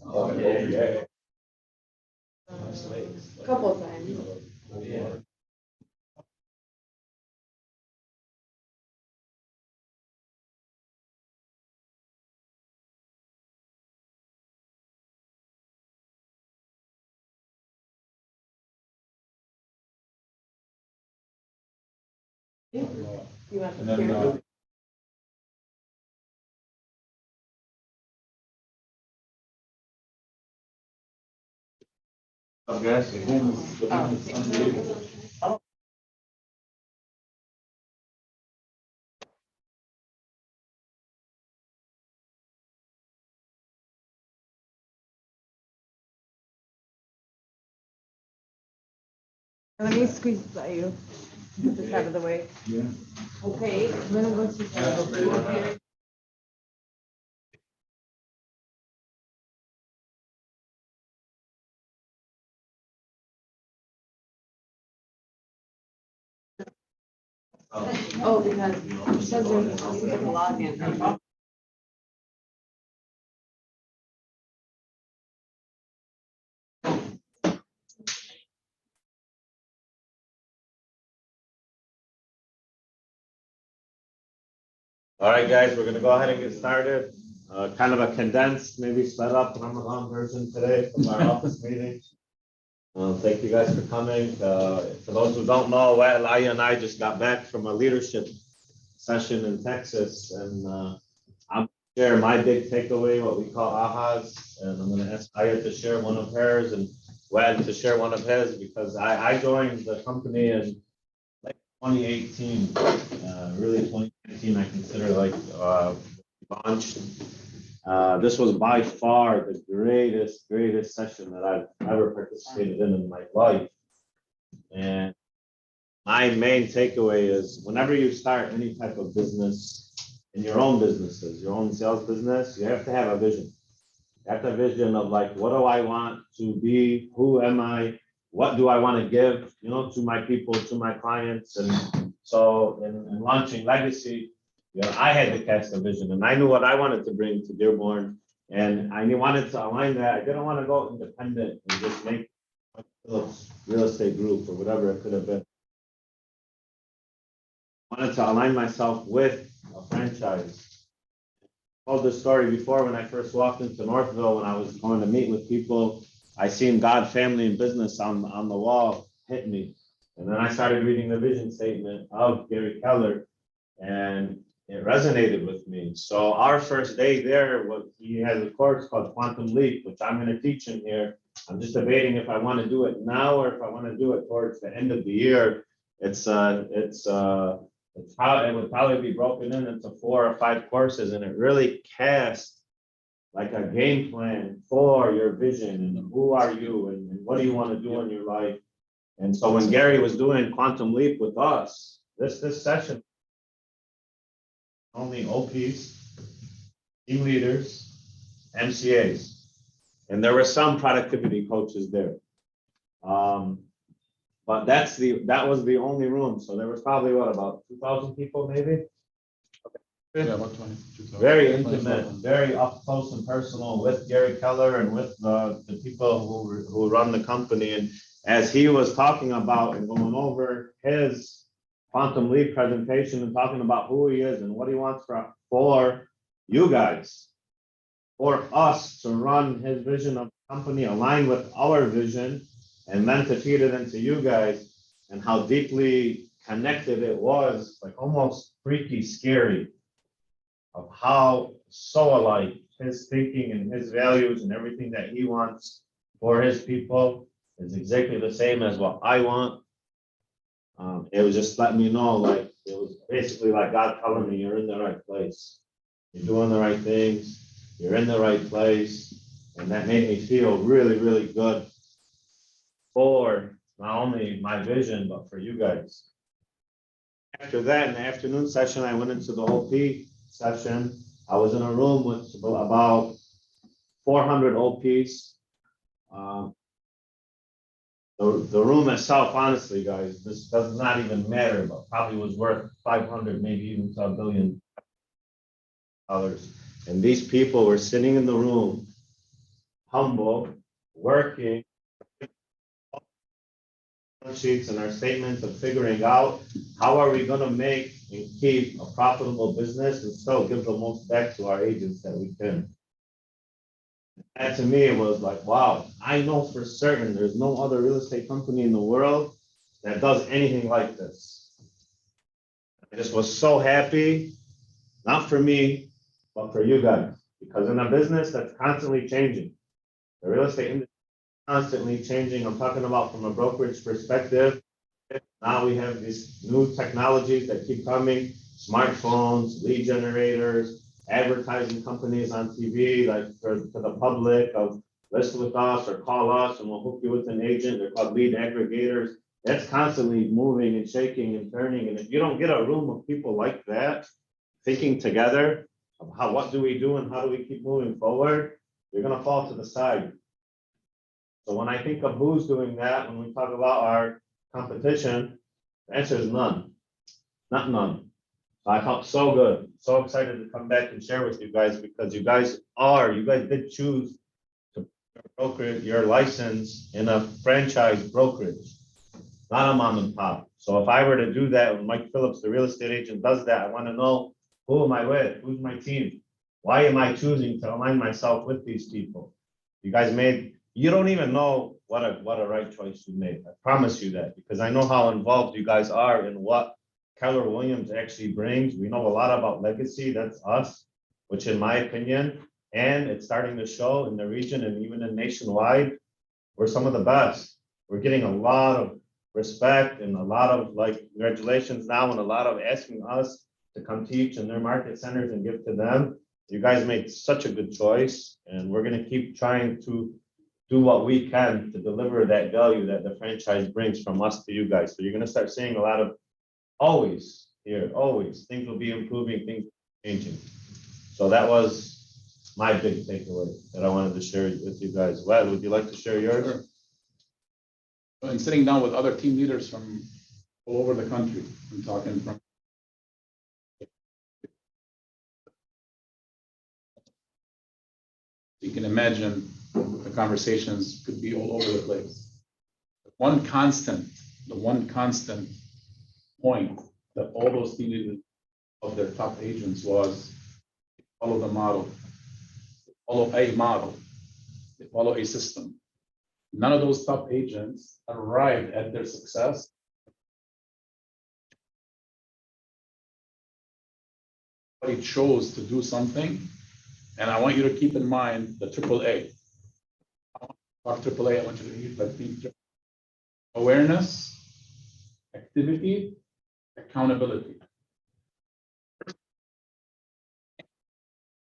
Oh, yeah. A couple of times. Yeah. You want And to then, hear? I guess, Oh. unbelievable. Let me squeeze by you. Get this out of the way. Yeah. Okay, I'm gonna go to. Oh, because it says there's a specific login. All right, guys, we're gonna go ahead and get started. Kind of a condensed, maybe sped up Ramadan version today from our office meeting. Thank you guys for coming. For those who don't know, well, Aya and I just got back from a leadership session in Texas, and I'm gonna share my big takeaway, what we call ahas, and I'm gonna ask Aya to share one of hers and Wad to share one of his, because I joined the company in like 2018, really 2018, I consider like launched. This was by far the greatest session that I've ever participated in my life. And my main takeaway is whenever you start any type of business, in your own businesses, your own sales business, you have to have a vision. You have to have a vision of like, what do I want to be? Who am I? What do I want to give, to my people, to my clients? And so in launching Legacy, I had to cast a vision, and I knew what I wanted to bring to Dearborn, and I wanted to align that. I didn't want to go independent and just make a real estate group or whatever it could have been. I wanted to align myself with a franchise. I told this story before when I first walked into Northville, when I was going to meet with people. I seen God, family, and business on the wall hit me. And then I started reading the vision statement of Gary Keller, and it resonated with me. So our first day there, he has a course called Quantum Leap, which I'm going to teach in here. I'm just debating if I want to do it now or if I want to do it towards the end of the year. It would probably be broken into 4 or 5 courses, and it really casts like a game plan for your vision and who are you and what do you want to do in your life. And so when Gary was doing Quantum Leap with us, this session, only OPs, team leaders, MCAs, and there were some productivity coaches there. But that was the only room. So there was probably about 2,000 people, maybe. Yeah, about 20. Very intimate, very up close and personal with Gary Keller and with the people who run the company. And as he was talking about and going over his Quantum Leap presentation and talking about who he is and what he wants for you guys, for us to run his vision of the company aligned with our vision, and then to feed it into you guys, and how deeply connected it was, like almost freaky scary, of how so alike his thinking and his values and everything that he wants for his people is exactly the same as what I want. It was just letting me know, like, it was basically like God telling me, you're in the right place. You're doing the right things. You're in the right place. And that made me feel really good for not only my vision, but for you guys. After that, in the afternoon session, I went into the OP session. I was in a room with about 400 OPs. The room itself, honestly, guys, this does not even matter, but probably was worth 500, maybe even to $1 billion. And these people were sitting in the room humble, working sheets and our statements of figuring out how are we going to make and keep a profitable business and still give the most back to our agents that we can. And to me, it was like, wow, I know for certain there's no other real estate company in the world that does anything like this. I just was so happy, not for me, but for you guys, because in a business that's constantly changing, the real estate industry is constantly changing. I'm talking about from a brokerage perspective. Now we have these new technologies that keep coming, smartphones, lead generators, advertising companies on TV, like for the public of list with us or call us and we'll hook you with an agent. They're called lead aggregators. That's constantly moving and shaking and turning. And if you don't get a room of people like that, thinking together of how, what do we do and how do we keep moving forward, you're gonna fall to the side. So when I think of who's doing that, when we talk about our competition, the answer is none, not none. I felt so good, so excited to come back and share with you guys because you guys did choose to broker your license in a franchise brokerage, not a mom and pop. So if I were to do that, when Mike Phillips, the real estate agent, does that, I want to know who am I with? Who's my team? Why am I choosing to align myself with these people? You guys you don't even know what a right choice you made. I promise you that because I know how involved you guys are in what Keller Williams actually brings. We know a lot about legacy, that's us, which in my opinion, and it's starting to show in the region and even in nationwide, we're some of the best. We're getting a lot of respect and a lot of like congratulations now and a lot of asking us to come teach in their market centers and give to them. You guys made such a good choice and we're gonna keep trying to do what we can to deliver that value that the franchise brings from us to you guys. So you're gonna start seeing a lot of always, things will be improving, things changing. So that was my big takeaway that I wanted to share with you guys. Well, would you like to share yours? Sure. And sitting down with other team leaders from all over the country, I'm talking from you can imagine the conversations could be all over the place. The one constant point that all those team leaders of their top agents was follow the model, follow a model, they follow a system. None of those top agents arrived at their success. Somebody chose to do something, and I want you to keep in mind the AAA. About AAA, I want you to use that theme: awareness, activity, accountability.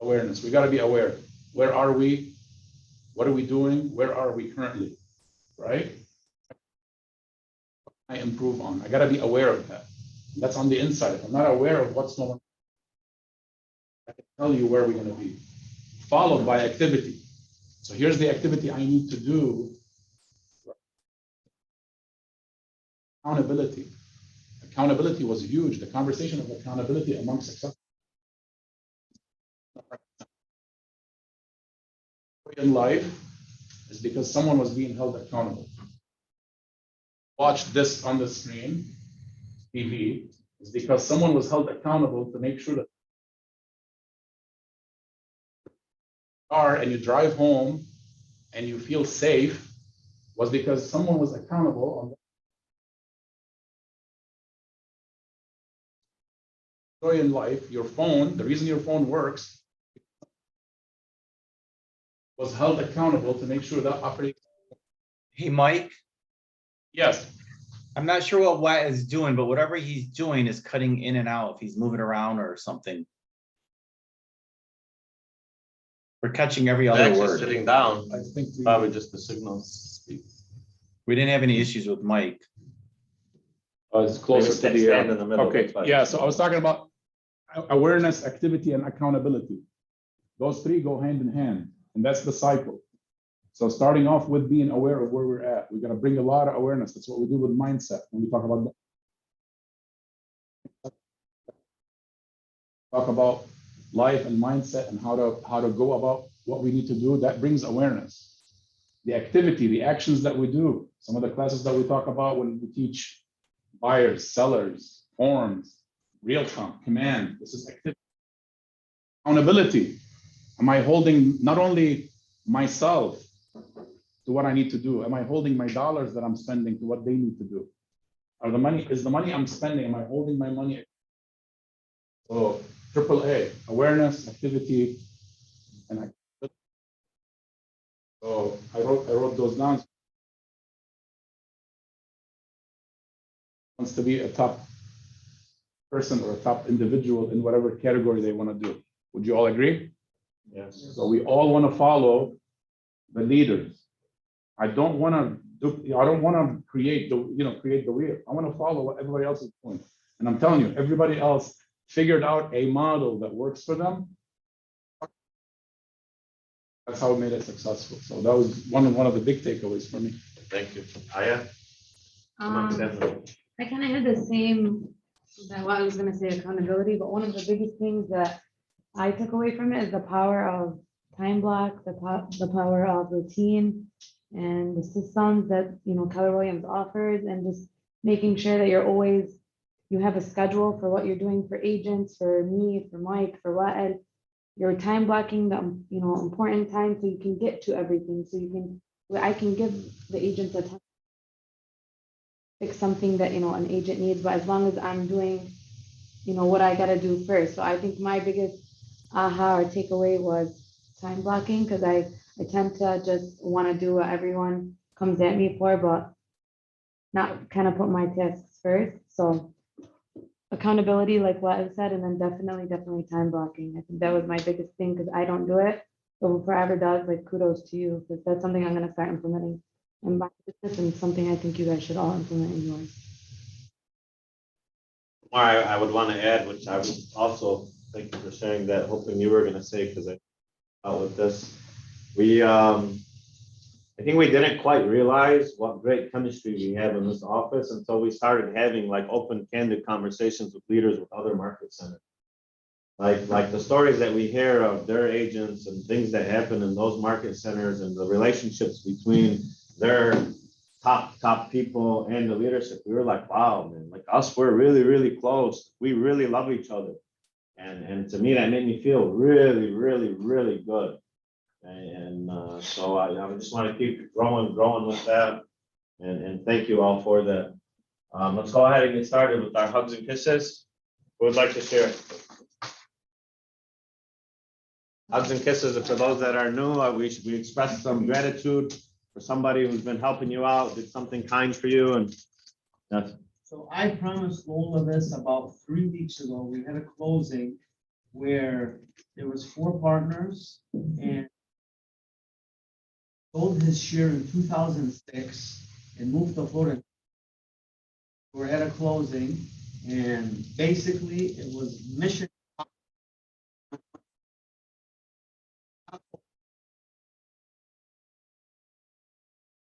Awareness. We got to be aware. Where are we? What are we doing? Where are we currently? Right? I improve on. I got to be aware of that. That's on the inside. If I'm not aware of what's going on, I can tell you where we're going to be. Followed by activity. So here's the activity I need to do. Accountability. Accountability was huge. The conversation of accountability among success in life is because someone was being held accountable. Watch this on the screen, TV, is because someone was held accountable to make sure that car and you drive home and you feel safe was because someone was accountable on the story in life. Your phone, the reason your phone works was held accountable to make sure that operates. Hey, Mike, Yes. I'm not sure what Wyatt is doing, but whatever he's doing is cutting in and out if he's moving around or something. We're catching every other Actually word. sitting down, I think probably just the signal speak. We didn't have any issues with Mike. Oh, it's closer to the stand in the middle. Okay, that's fine. yeah, so I was talking about awareness, activity, and accountability. Those three go hand in hand, and that's the cycle. So starting off with being aware of where we're at, we're gonna bring a lot of awareness. That's what we do with mindset when we talk about life and mindset and how to go about what we need to do. That brings awareness. the activity, the actions that we do, some of the classes that we talk about when we teach buyers, sellers, forms, real command. This is activity. Accountability. Am I holding not only myself to what I need to do? Am I holding my dollars that I'm spending to what they need to do? Is the money I'm spending, am I holding my money? So AAA, awareness, activity, and activity. So I wrote those down. Wants to be a top person or a top individual in whatever category they want to do. Would you all agree? Yes. So we all want to follow the leaders. I don't want to create the wheel. I want to follow what everybody else is doing. And I'm telling you, everybody else figured out a model that works for them. That's how we made it successful. So that was one of the big takeaways for me. Thank you. Aya? I kind of had the same, that what I was gonna say, accountability, but one of the biggest things that I took away from it is the power of time block, the power of routine, and the systems that, Keller Williams offers, and just making sure that you have a schedule for what you're doing for agents, for me, for Mike, for Wael. You're time blocking the, important time so you can get to everything. So I can give the agents a time, fix something that, an agent needs, but as long as I'm doing, what I gotta do first. So I think my biggest aha or takeaway was time blocking, because I tend to just want to do what everyone comes at me for, but not kind of put my tasks first. So accountability, like what I said, and then definitely time blocking. I think that was my biggest thing, because I don't do it. So if forever does, like, kudos to you, because that's something I'm going to start implementing in my business, and something I think you guys should all implement in yours. I would want to add, which I would also thank you for sharing that, hoping you were going to say, because I out with this. I think we didn't quite realize what great chemistry we have in this office until we started having like open, candid conversations with leaders with other market centers. Like the stories that we hear of their agents and things that happen in those market centers and the relationships between their top people and the leadership. We were like, wow, man, like us, we're really, really close. We really love each other. And to me, that made me feel really, really, really good. So I just want to keep growing with that. And thank you all for that. Let's go ahead and get started with our hugs and kisses. Who would like to share? Hugs and kisses are for those that are new. We express some gratitude for somebody who's been helping you out, did something kind for you, and that's. So I promised Lola this about 3 weeks ago. We had a closing where there was 4 partners and sold his share in 2006 and moved to Florida. We're at a closing, and basically it was mission.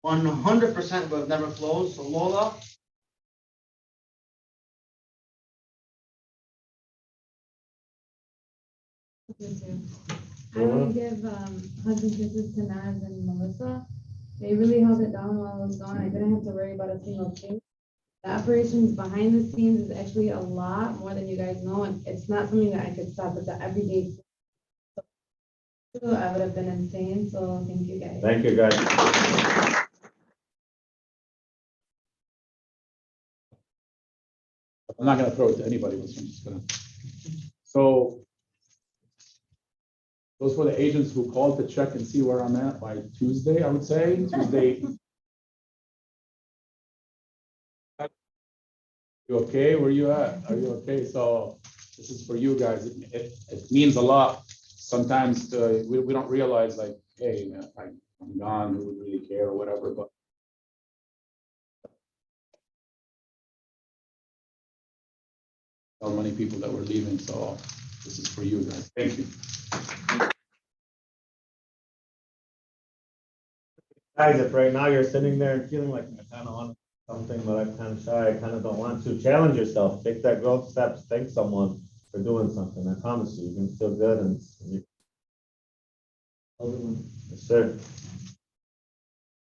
100% we've never closed. So Lola, I want to give hugs and kisses to Naz and Melissa. They really held it down while I was gone. I didn't have to worry about a single thing. The operations behind the scenes is actually a lot more than you guys know, and it's not something that I could stop. It's an everyday. So I would have been insane. So thank you guys. Thank you, guys. I'm not going to throw it to anybody. I'm just going to. So those were the agents who called to check and see where I'm at by Tuesday, I would say. Tuesday. You okay? Where you at? Are you okay? So this is for you guys. It means a lot. Sometimes we don't realize, like, hey, man, I'm gone. Who would really care or whatever? But so many people that were leaving. So this is for you guys. Thank you. Guys, if right now you're sitting there and feeling like I kind of want something, but I'm kind of shy, I kind of don't want to, challenge yourself, take that growth steps, thank someone for doing something. I promise you, you're gonna feel good and you. Yes, sir.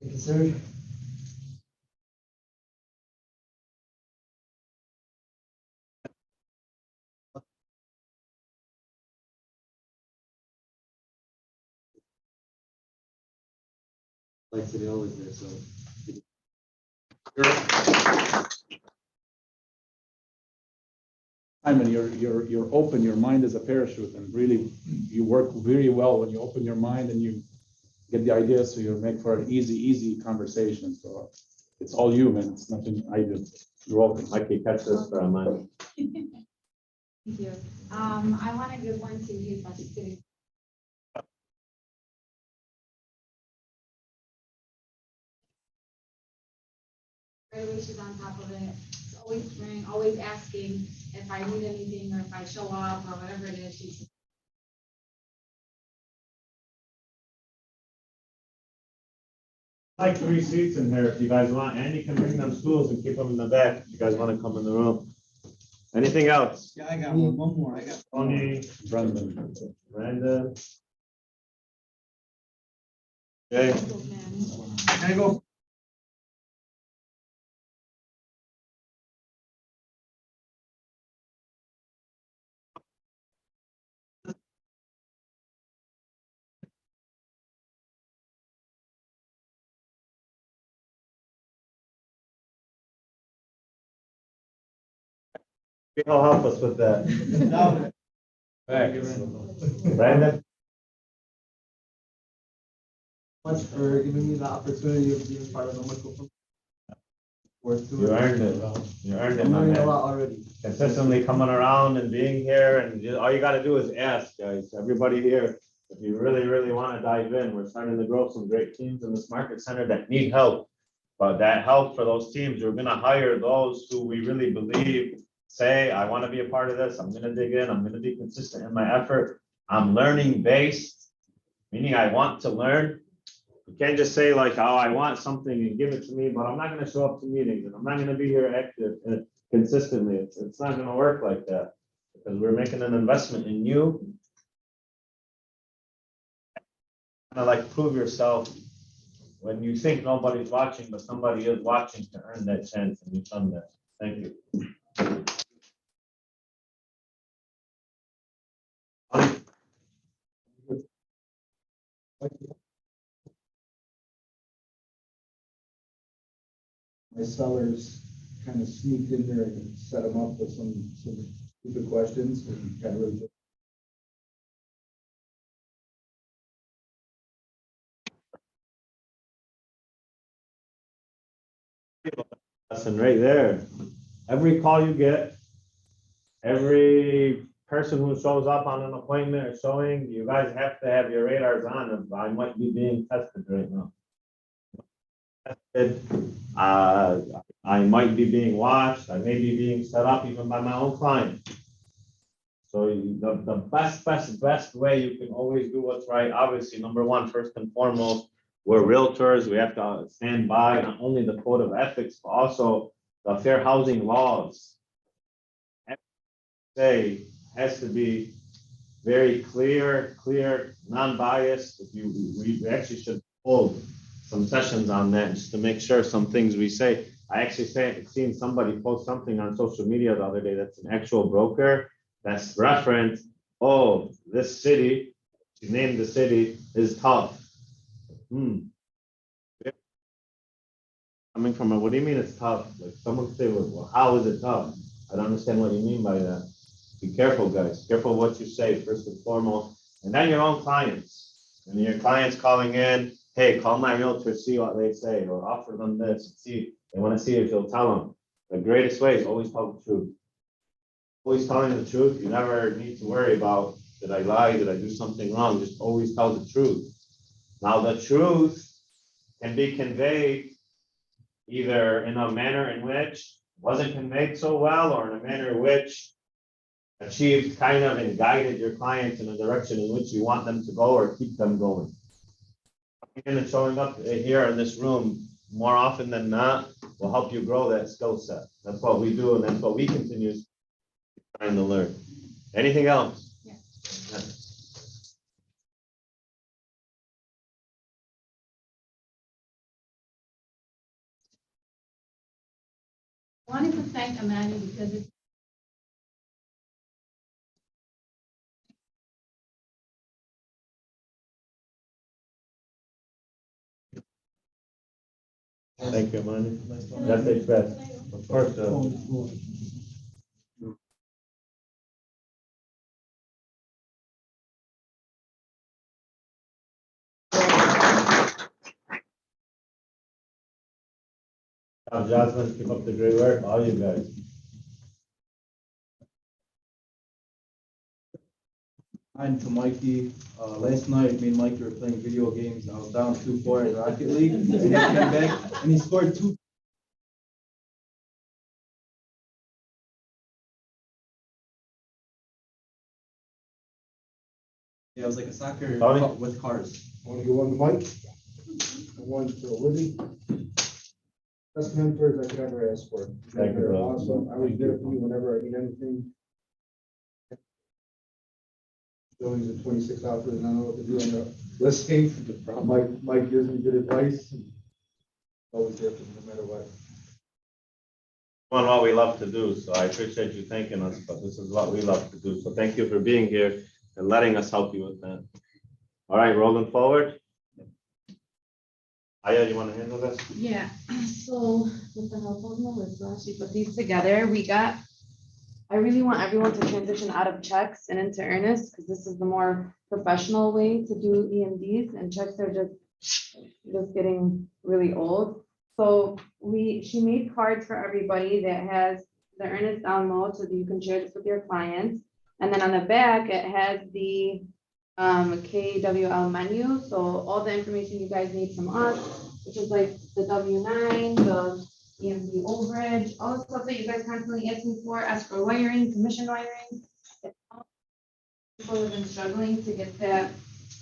Thank you, sir. Like City Hall is there, so. Simon, you're open, your mind is a parachute, and really, you work very well when you open your mind and you get the ideas, so you make for an easy conversation. So it's all you, man. It's nothing I do. You're welcome. I can catch this for a month. Thank you. I want to give one to you, but it's getting. Graduation's on top of it. It's always praying, always asking if I need anything or if I show up or whatever it is. She's Like 3 seats in here if you guys want, and you can bring them stools and keep them in the back if you guys want to come in the room. Anything else? Yeah, I got one more. I got one more. Tony, Brandon. Brandon? Okay, Can I go? he'll help us with that. No. Brandon? Much for giving me the opportunity of being part of the microphone. Worth You earned it. You earned it, I'm my learning a man. lot already. Consistently coming around and being here, and all you gotta do is ask, guys. Everybody here, if you really want to dive in, we're starting to grow some great teams in this market center that need help. But that help for those teams, we're gonna hire those who we really believe say, I want to be a part of this. I'm gonna dig in. I'm gonna be consistent in my effort. I'm learning based, meaning I want to learn. You can't just say like, oh, I want something and give it to me, but I'm not gonna show up to meetings and I'm not gonna be here active consistently. It's not gonna work like that because we're making an investment in you. Kind of like prove yourself when you think nobody's watching, but somebody is watching to earn that chance, and you've done that. Thank you. My sellers kind of sneaked in there and set them up with some stupid questions and kind of really. Lesson right there. Every call you get, every person who shows up on an appointment or showing, you guys have to have your radars on. If I might be being tested right now. I might be being watched. I may be being set up even by my own client. So the best way you can always do what's right. Obviously, number one, first and foremost, we're realtors. We have to stand by not only the code of ethics, but also the fair housing laws. Say has to be very clear, non-biased. We actually should hold some sessions on that just to make sure some things we say. I actually seen somebody post something on social media the other day that's an actual broker that's referenced, oh, this city, she named the city, is tough. Coming from a, what do you mean it's tough? Like someone say, well, how is it tough? I don't understand what you mean by that. Be careful, guys. Careful what you say, first and foremost. And then your own clients. And your clients calling in, hey, call my realtor, see what they say, or offer them this, see, they want to see if you'll tell them. The greatest way is always tell the truth. Always telling the truth. You never need to worry about, did I lie? Did I do something wrong? Just always tell the truth. Now, the truth can be conveyed either in a manner in which wasn't conveyed so well, or in a manner in which achieved kind of and guided your clients in a direction in which you want them to go or keep them going. And showing up here in this room more often than not will help you grow that skill set. That's what we do, and that's what we continue trying to learn. Anything else? Yeah. I wanted to thank Amanda because it's Thank you, Manny. That takes best. Of course, Jasmine, keep up the great work, all you guys. And to Mikey, last night, me and Mikey were playing video games, and I was down 2-4 in Rocket League, and he came back, and he scored 2. Yeah, it was like a soccer Tony? with cars. I want to give one to Mike, and one to Libby. Best mentors I could ever ask for. Thank you, They're brother. awesome. I was there for you whenever I need anything. Billings at 26 outfits, and I don't know what to do on the listing. Mike gives me good advice. And always there for me, no matter what. On what we love to do, so I appreciate you thanking us, but this is what we love to do. So thank you for being here and letting us help you with that. All right, rolling forward. Aya, you want to handle this? Yeah, so with the help of Melissa, she put these together. I really want everyone to transition out of checks and into earnest, because this is the more professional way to do EMDs, and checks are just getting really old. So she made cards for everybody that has the earnest download so that you can share this with your clients. And then on the back, it has the KWL menu. So all the information you guys need from us, which is like the W-9, the EMD overage, all the stuff that you guys constantly ask me for, ask for wiring, commission wiring. People have been struggling to get that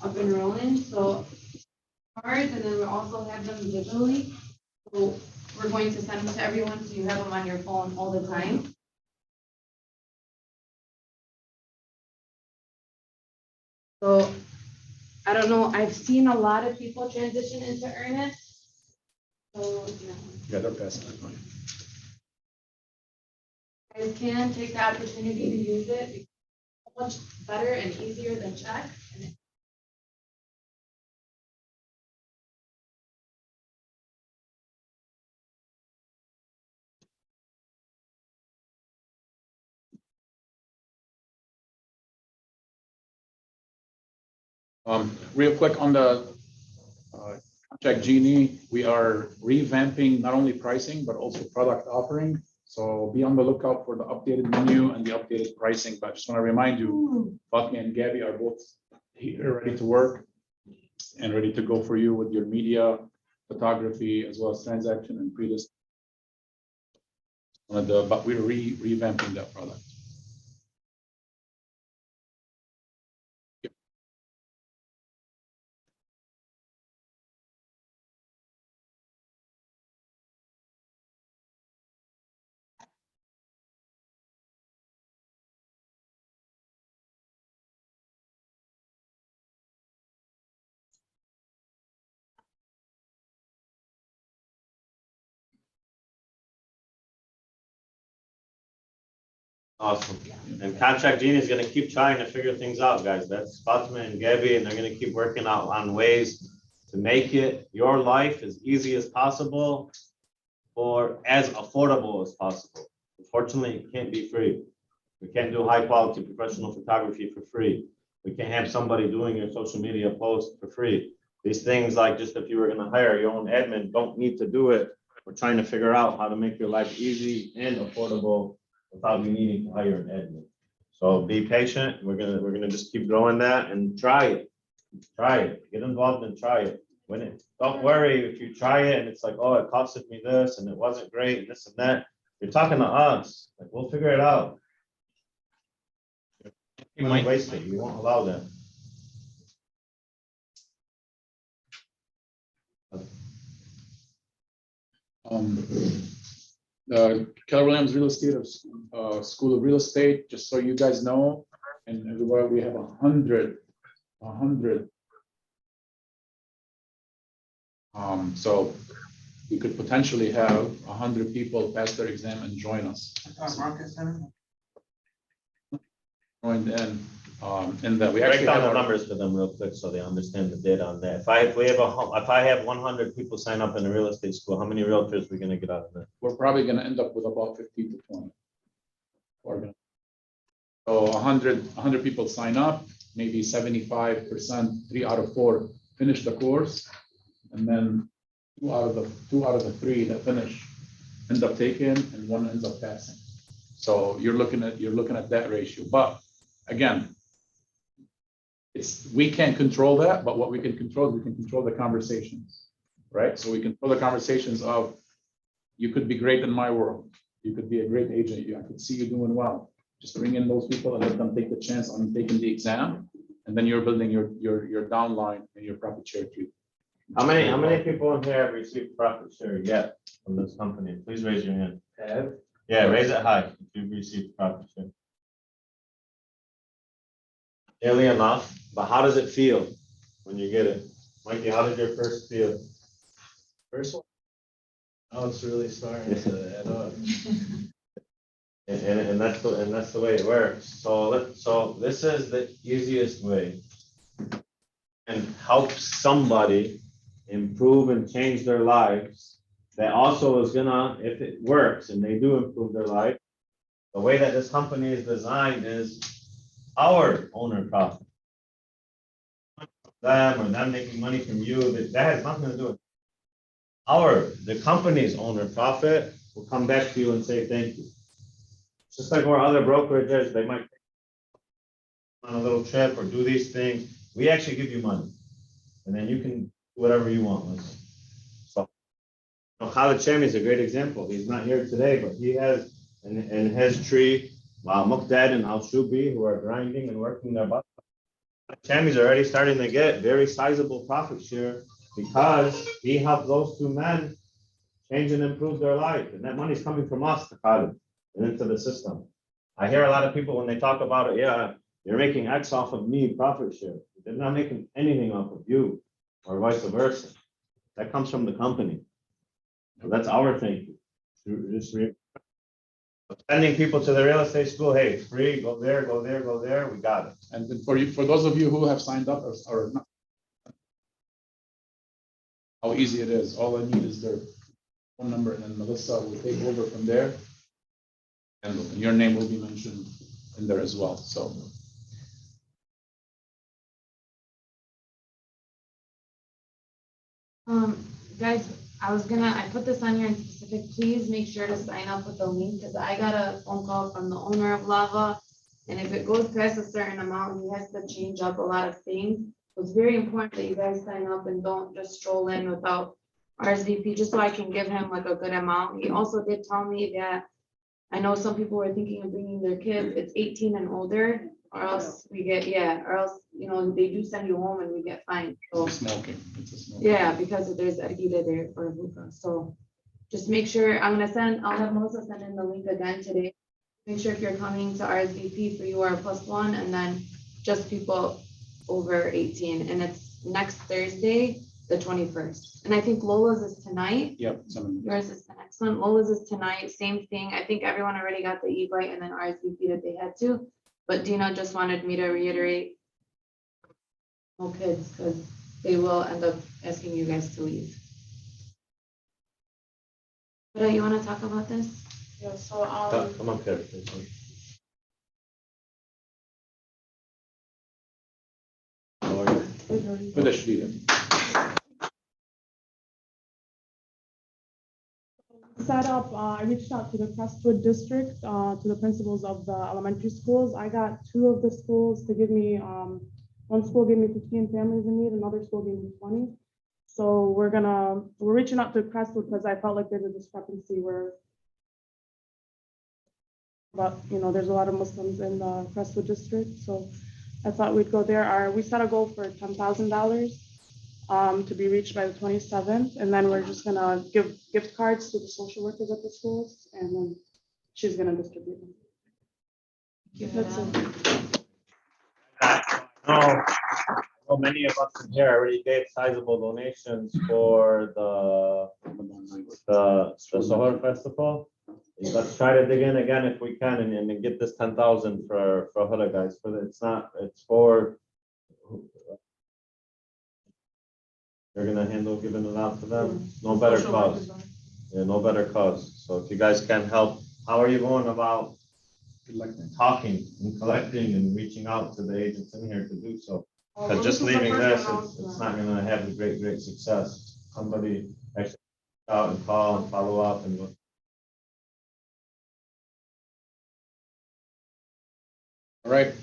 up and rolling. So cards, and then we also have them digitally. So we're going to send them to everyone, so you have them on your phone all the time. So I don't know, I've seen a lot of people transition into earnest. So, Yeah, they're best. you guys can take the opportunity to use it. It's so much better and easier than checks. Real quick on the Contact Genie, we are revamping not only pricing, but also product offering. So be on the lookout for the updated menu and the updated pricing. But I just want to remind you, Fatmi and Gabby are both here ready to work and ready to go for you with your media, photography, as well as transaction and pre-list. But we're revamping that product. Awesome. And Contract Genie is gonna keep trying to figure things out, guys. That's Fatima and Gabby, and they're gonna keep working out on ways to make it your life as easy as possible or as affordable as possible. Unfortunately, it can't be free. We can't do high quality professional photography for free. We can't have somebody doing your social media posts for free. These things, like just if you were gonna hire your own admin, don't need to do it. We're trying to figure out how to make your life easy and affordable without you needing to hire an admin. So be patient. We're gonna just keep growing that and try it. Try it. Get involved and try it. When it, don't worry if you try it and it's like, oh, it costed me this and it wasn't great and this and that. You're talking to us. Like, we'll figure it out. You might waste it. We won't allow that. The Keller Williams Real Estate School of Real Estate, just so you guys know, and everywhere we have 100. So we could potentially have 100 people pass their exam and join us. Market Center? Joined in that we Break actually down have the our, numbers for them real quick so they understand the data on that. If I have 100 people sign up in a real estate school, how many realtors we gonna get out of that? we're probably gonna end up with about 15 to 20. We're gonna- So 100 people sign up, maybe 75%, 3 out of 4 finish the course. And then two out of the 3 that finish end up taking and 1 ends up passing. So you're looking at that ratio. But again, we can't control that, but what we can control is we can control the conversations, right? So we control the conversations of, you could be great in my world. You could be a great agent. I could see you doing well. Just bring in those people and let them take the chance on taking the exam. And then you're building your downline and your profit share tree. How many people in here have received profit share yet from this company? Please raise your hand. Yeah, raise it high if you've received profit share. Nearly enough, but how does it feel when you get it? Mikey, how did your first feel? First one. Oh, it's really starting to add up. And that's the way it works. So this is the easiest way and help somebody improve and change their lives. That also is gonna, if it works and they do improve their life, the way that this company is designed is our owner profit. Them or them making money from you, that has nothing to do with the company's owner profit will come back to you and say thank you. Just like where other brokerages, they might on a little trip or do these things. We actually give you money, and then you can do whatever you want with it. So, Khalid Shami is a great example. He's not here today, but he has in his tree, Muqdad and Al Shubi, who are grinding and working their butt. Shami's already starting to get very sizable profit share because he helped those 2 men change and improve their life, and that money's coming from us to Khalid and into the system. I hear a lot of people when they talk about it, yeah, you're making X off of me, profit share. They're not making anything off of you, or vice versa. That comes from the company. So that's our thank you. Just sending people to the real estate school, hey, it's free, go there, go there, go there, we got it. And then for those of you who have signed up or not, how easy it is. All I need is their phone number, and then Melissa will take over from there. And your name will be mentioned in there as well. So. Guys, I put this on here in specific, please make sure to sign up with the link, because I got a phone call from the owner of Lava. And if it goes past a certain amount, he has to change up a lot of things. It's very important that you guys sign up and don't just stroll in without RSVP, just so I can give him like a good amount. He also did tell me that, I know some people were thinking of bringing their kids, it's 18 and older, or else we get, or else, they do send you home and we get fined, so. It's a smoking. Yeah, because there's a heater there for hookah, so just make sure, I'll have Melissa send in the link again today. Make sure if you're coming to RSVP for you are +1, and then just people over 18, and it's next Thursday, the 21st. And I think Lola's is tonight. Yep. Yours is the next one. Lola's is tonight, same thing. I think everyone already got the e-bite and then RSVP that they had to, but Dina just wanted me to reiterate. No kids, because they will end up asking you guys to leave. But you want to talk about this? Yeah, so, Come up here. With a Shadida. Set up, I reached out to the Crestwood district, to the principals of the elementary schools. I got 2 of the schools to give me, one school gave me 15 families in need, another school gave me 20. So we're reaching out to Crestwood because I felt like there's a discrepancy but there's a lot of Muslims in the Crestwood district. So I thought we'd go there. We set a goal for $10,000 to be reached by the 27th. And then we're just gonna give gift cards to the social workers at the schools, and then she's gonna distribute them. That's it. No, know many of us in here already gave sizable donations for the Sahur Festival. Let's try to dig in again if we can and get this 10,000 for Huda guys. It's for. You're gonna handle giving it out to them. No better cause. Yeah, no better cause. So if you guys can help, how are you going about talking and collecting and reaching out to the agents in here to do so? Because just leaving this, it's not gonna have a great success. Somebody actually out and call and follow up and. All right,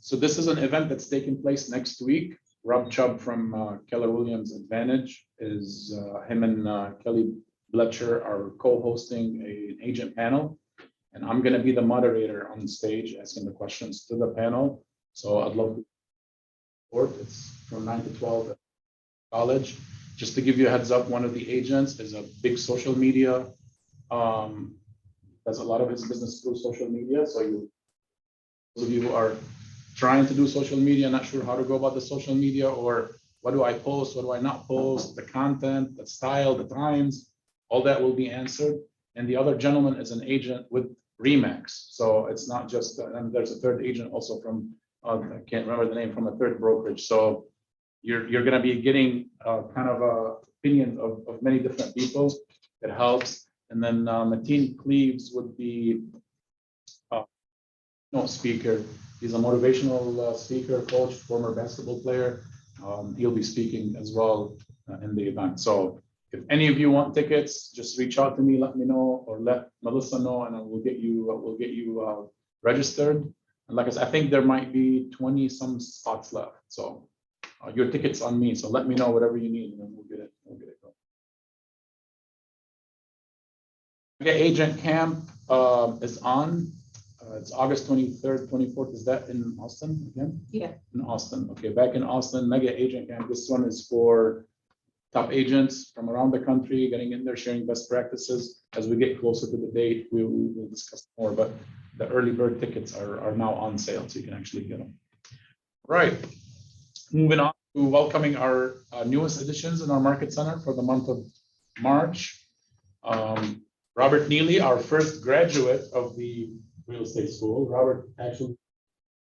so this is an event that's taking place next week. Rob Chubb from Keller Williams Advantage is him and Kelly Bletcher are co-hosting an agent panel. And I'm gonna be the moderator on stage asking the questions to the panel. So I'd love to report. It's from 9 to 12 at college. Just to give you a heads up, one of the agents is a big social media, does a lot of his business through social media. So those of you who are trying to do social media, not sure how to go about the social media, or what do I post, what do I not post, the content, the style, the times, all that will be answered. And the other gentleman is an agent with Remax. So it's not just, and there's a third agent also from, I can't remember the name, from a third brokerage. So you're gonna be getting kind of opinions of many different people. It helps. And then Mateen Cleaves would be speaker. He's a motivational speaker, coach, former basketball player. He'll be speaking as well in the event. So if any of you want tickets, just reach out to me, let me know, or let Melissa know, and we'll get you registered. And like I said, I think there might be 20 some spots left. So your ticket's on me. So let me know whatever you need, and then we'll get it going. Okay, agent camp is on. It's August 23rd, 24th. Is that in Austin again? Yeah. In Austin. Okay, back in Austin, mega agent camp. This one is for top agents from around the country, getting in there, sharing best practices. As we get closer to the date, we'll discuss more, but the early bird tickets are now on sale, so you can actually get them. Right. Moving on to welcoming our newest additions in our market center for the month of March. Robert Neely, our first graduate of the real estate school. Robert actually,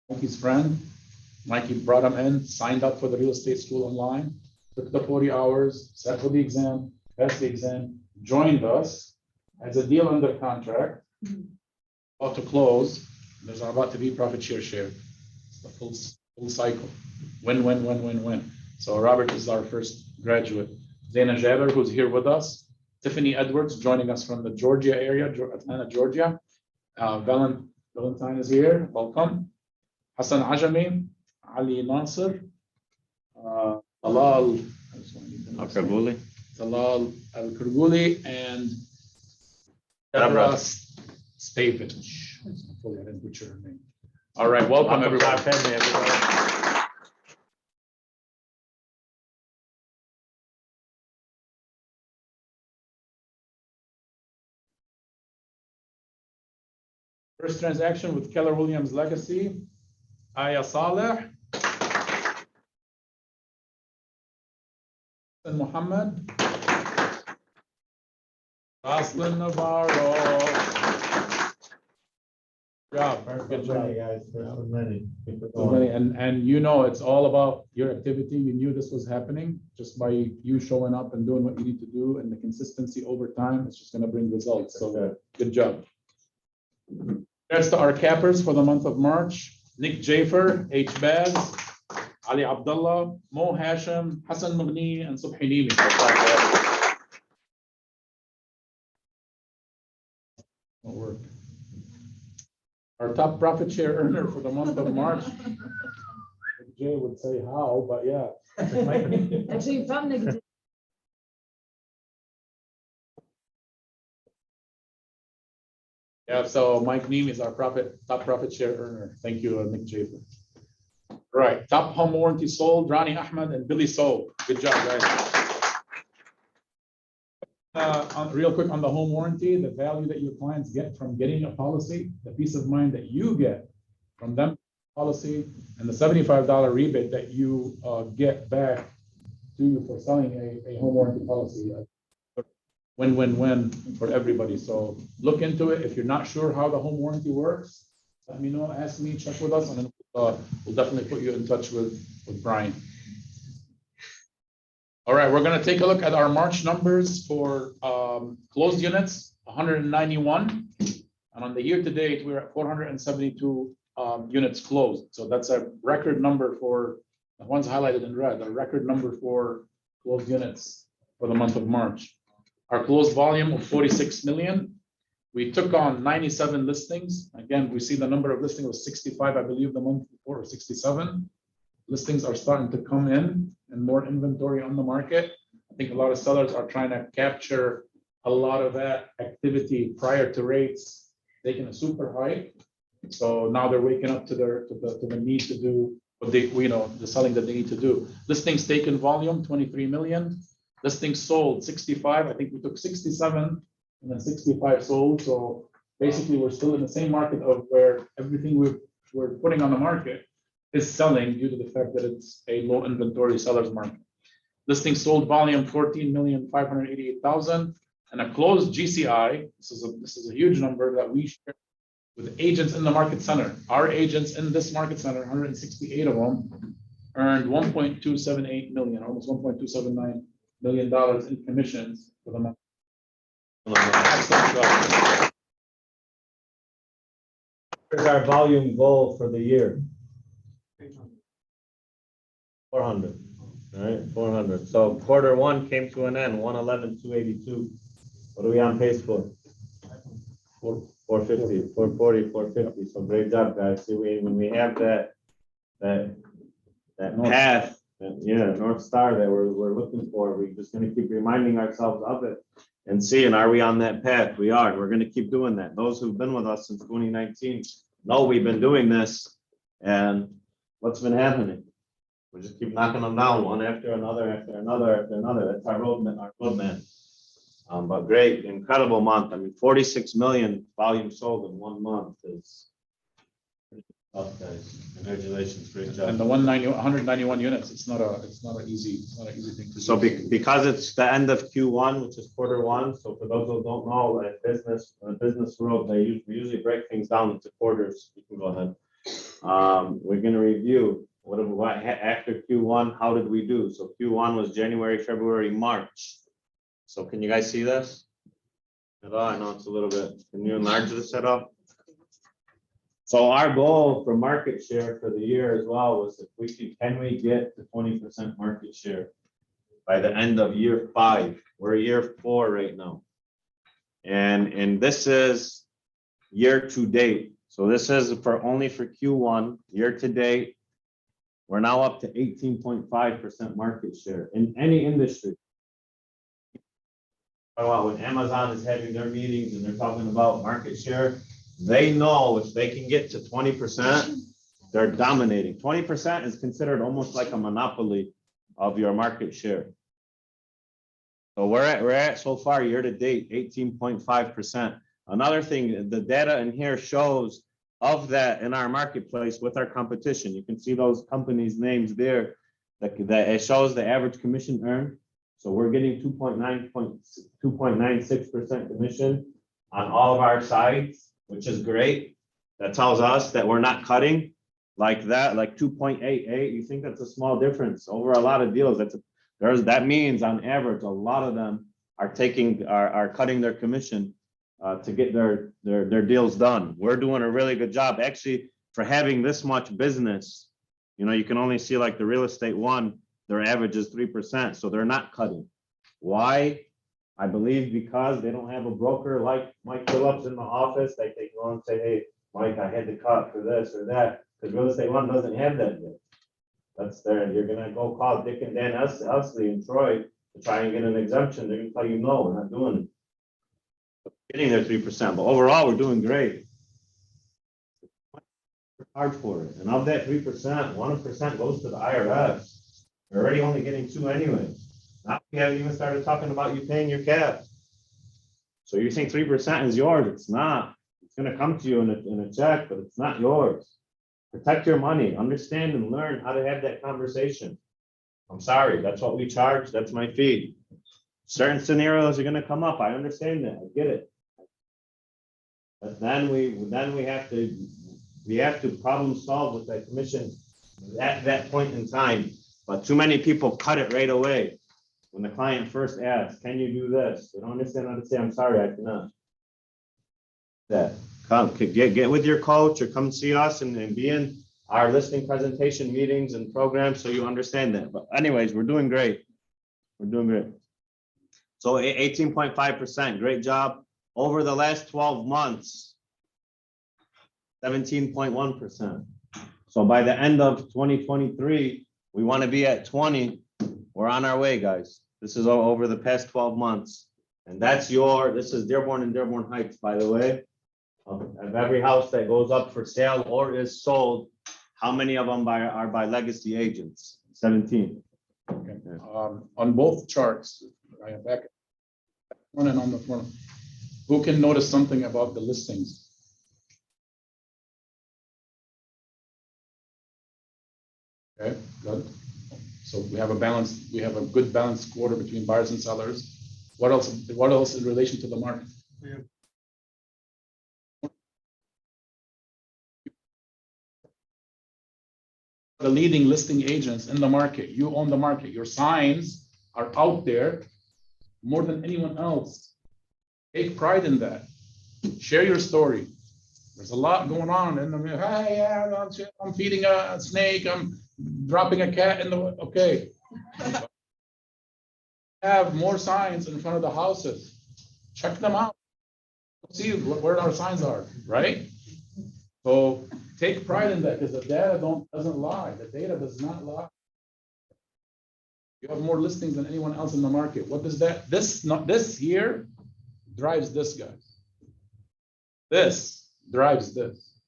Mikey's friend. Mikey brought him in, signed up for the real estate school online, took the 40 hours, sat for the exam, passed the exam, joined us, has a deal under contract, about to close. There's about to be profit share. It's the full cycle. Win. So Robert is our first graduate. Zaina Jaber, who's here with us. Tiffany Edwards joining us from the Georgia area, Atlanta, Georgia. Valentine is here. Welcome. Hassan Ajami, Ali Nasser, Talal Al-Kurguli, and Deborah Stavich. Hopefully I didn't butcher her name. All right, welcome everyone. First transaction with Keller Williams Legacy, Aya Saleh and Muhammad, Roslyn Navarro. Good job, guys. Many. And you know, it's all about your activity. You knew this was happening just by you showing up and doing what you need to do, and the consistency over time. It's just going to bring results. So good job. Congrats to our cappers for the month of March: Nick Jafer, H. Baz, Ali Abdullah, Mo Hashim, Hassan Mughni, and Subhi Neely. Work. Our top profit share earner for the month of March. Jay would say how, but yeah. Actually, from the. Yeah, so Mike Neem is our top profit share earner. Thank you, Nick Jafer. Right, top home warranty sold, Ronnie Ahmed and Billy Soul. Good job, guys. Real quick on the home warranty, the value that your clients get from getting a policy, the peace of mind that you get from them policy and the $75 rebate that you get back to you for selling a home warranty policy. Win-win-win for everybody. So look into it. If you're not sure how the home warranty works, let me know, ask me, check with us, and then we'll definitely put you in touch with Brian. All right, we're gonna take a look at our March numbers for closed units, 191. And on the year to date, we're at 472 units closed. So that's a record number for the ones highlighted in red, a record number for closed units for the month of March. Our closed volume of 46 million. We took on 97 listings. Again, we see the number of listings was 65, I believe, the month before, or 67. Listings are starting to come in and more inventory on the market. I think a lot of sellers are trying to capture a lot of that activity prior to rates taking a super high. So now they're waking up to the need to do what they, the selling that they need to do. Listings taken volume, 23 million. Listings sold, 65. I think we took 67 and then 65 sold. So basically we're still in the same market of where everything we're putting on the market is selling due to the fact that it's a low inventory seller's market. Listings sold volume, 14,588,000, and a closed GCI. This is a huge number that we share with agents in the market center. Our agents in this market center, 168 of them, earned 1.278 million, almost 1.279 million dollars in commissions for the month. Here's our volume goal for the year. 400. All right, 400. So quarter one came to an end, 111,282. What are we on pace for? 450, 440, 450. So great job, guys. See, when we have that path, North Star that we're looking for, we're just going to keep reminding ourselves of it and seeing, are we on that path? We are. We're going to keep doing that. Those who've been with us since 2019 know we've been doing this, and what's been happening? We just keep knocking them down one after another, after another, after another. That's our roadmap. But great, incredible month. I mean, 46 million volume sold in 1 month is pretty tough, guys. Congratulations, great job. And the 191 units, it's not an easy thing to do. So because it's the end of Q1, which is quarter one. So for those who don't know, like business world, we usually break things down into quarters. You can go ahead. We're going to review what after Q1, how did we do? So Q1 was January, February, March. So can you guys see this at all? I know it's a little bit. Can you enlarge this at all? So our goal for market share for the year as well was can we get to 20% market share by the end of year 5? We're year 4 right now. And this is year to date. So this is only for Q1, year to date. We're now up to 18.5% market share in any industry. When Amazon is having their meetings and they're talking about market share, they know if they can get to 20%, they're dominating. 20% is considered almost like a monopoly of your market share. So we're at so far year to date 18.5%. Another thing, the data in here shows of that in our marketplace with our competition. You can see those companies' names there. That it shows the average commission earned. So we're getting 2.96% commission on all of our sides, which is great. That tells us that we're not cutting like that, like 2.88. You think that's a small difference over a lot of deals? That means on average, a lot of them are cutting their commission to get their deals done. We're doing a really good job actually for having this much business. You can only see like the real estate one, their average is 3%, so they're not cutting. Why? I believe because they don't have a broker like Mike Phillips in the office. They can go and say, hey, Mike, I had to cut for this or that, because real estate one doesn't have that yet. That's there. You're gonna go call Dick and Dan Elsley in Troy to try and get an exemption. They're gonna tell you no, we're not doing it. Getting their 3%, but overall we're doing great. We're hard for it, and of that 3%, 1% goes to the IRS. We're already only getting 2 anyway. Now we haven't even started talking about you paying your cap. So you think 3% is yours? It's not. It's going to come to you in a check, but it's not yours. Protect your money, understand and learn how to have that conversation. I'm sorry, that's what we charge, that's my fee. Certain scenarios are gonna come up, I understand that, I get it. But then we have to problem solve with that commission at that point in time. But too many people cut it right away. When the client first asks, can you do this? They don't understand how to say, I'm sorry, I cannot. That, get with your coach or come see us and be in our listing presentation meetings and programs so you understand that. But anyways, we're doing great. We're doing great. So 18.5%, great job. Over the last 12 months, 17.1%. So by the end of 2023, we want to be at 20. We're on our way, guys. This is over the past 12 months. And this is Dearborn and Dearborn Heights, by the way. Of every house that goes up for sale or is sold, how many of them are by legacy agents? 17. Okay. On both charts, I have back one and on the front. Who can notice something about the listings? Okay, good. So we have a good balanced quarter between buyers and sellers. What else in relation to the market? The leading listing agents in the market. You own the market. Your signs are out there more than anyone else. Take pride in that. Share your story. There's a lot going on in the hey, yeah, I'm feeding a snake. I'm dropping a cat in the okay. Have more signs in front of the houses. Check them out. See where our signs are, right? So take pride in that because the data doesn't lie. The data does not lie. You have more listings than anyone else in the market. What does that? This here drives this, guys. This drives this.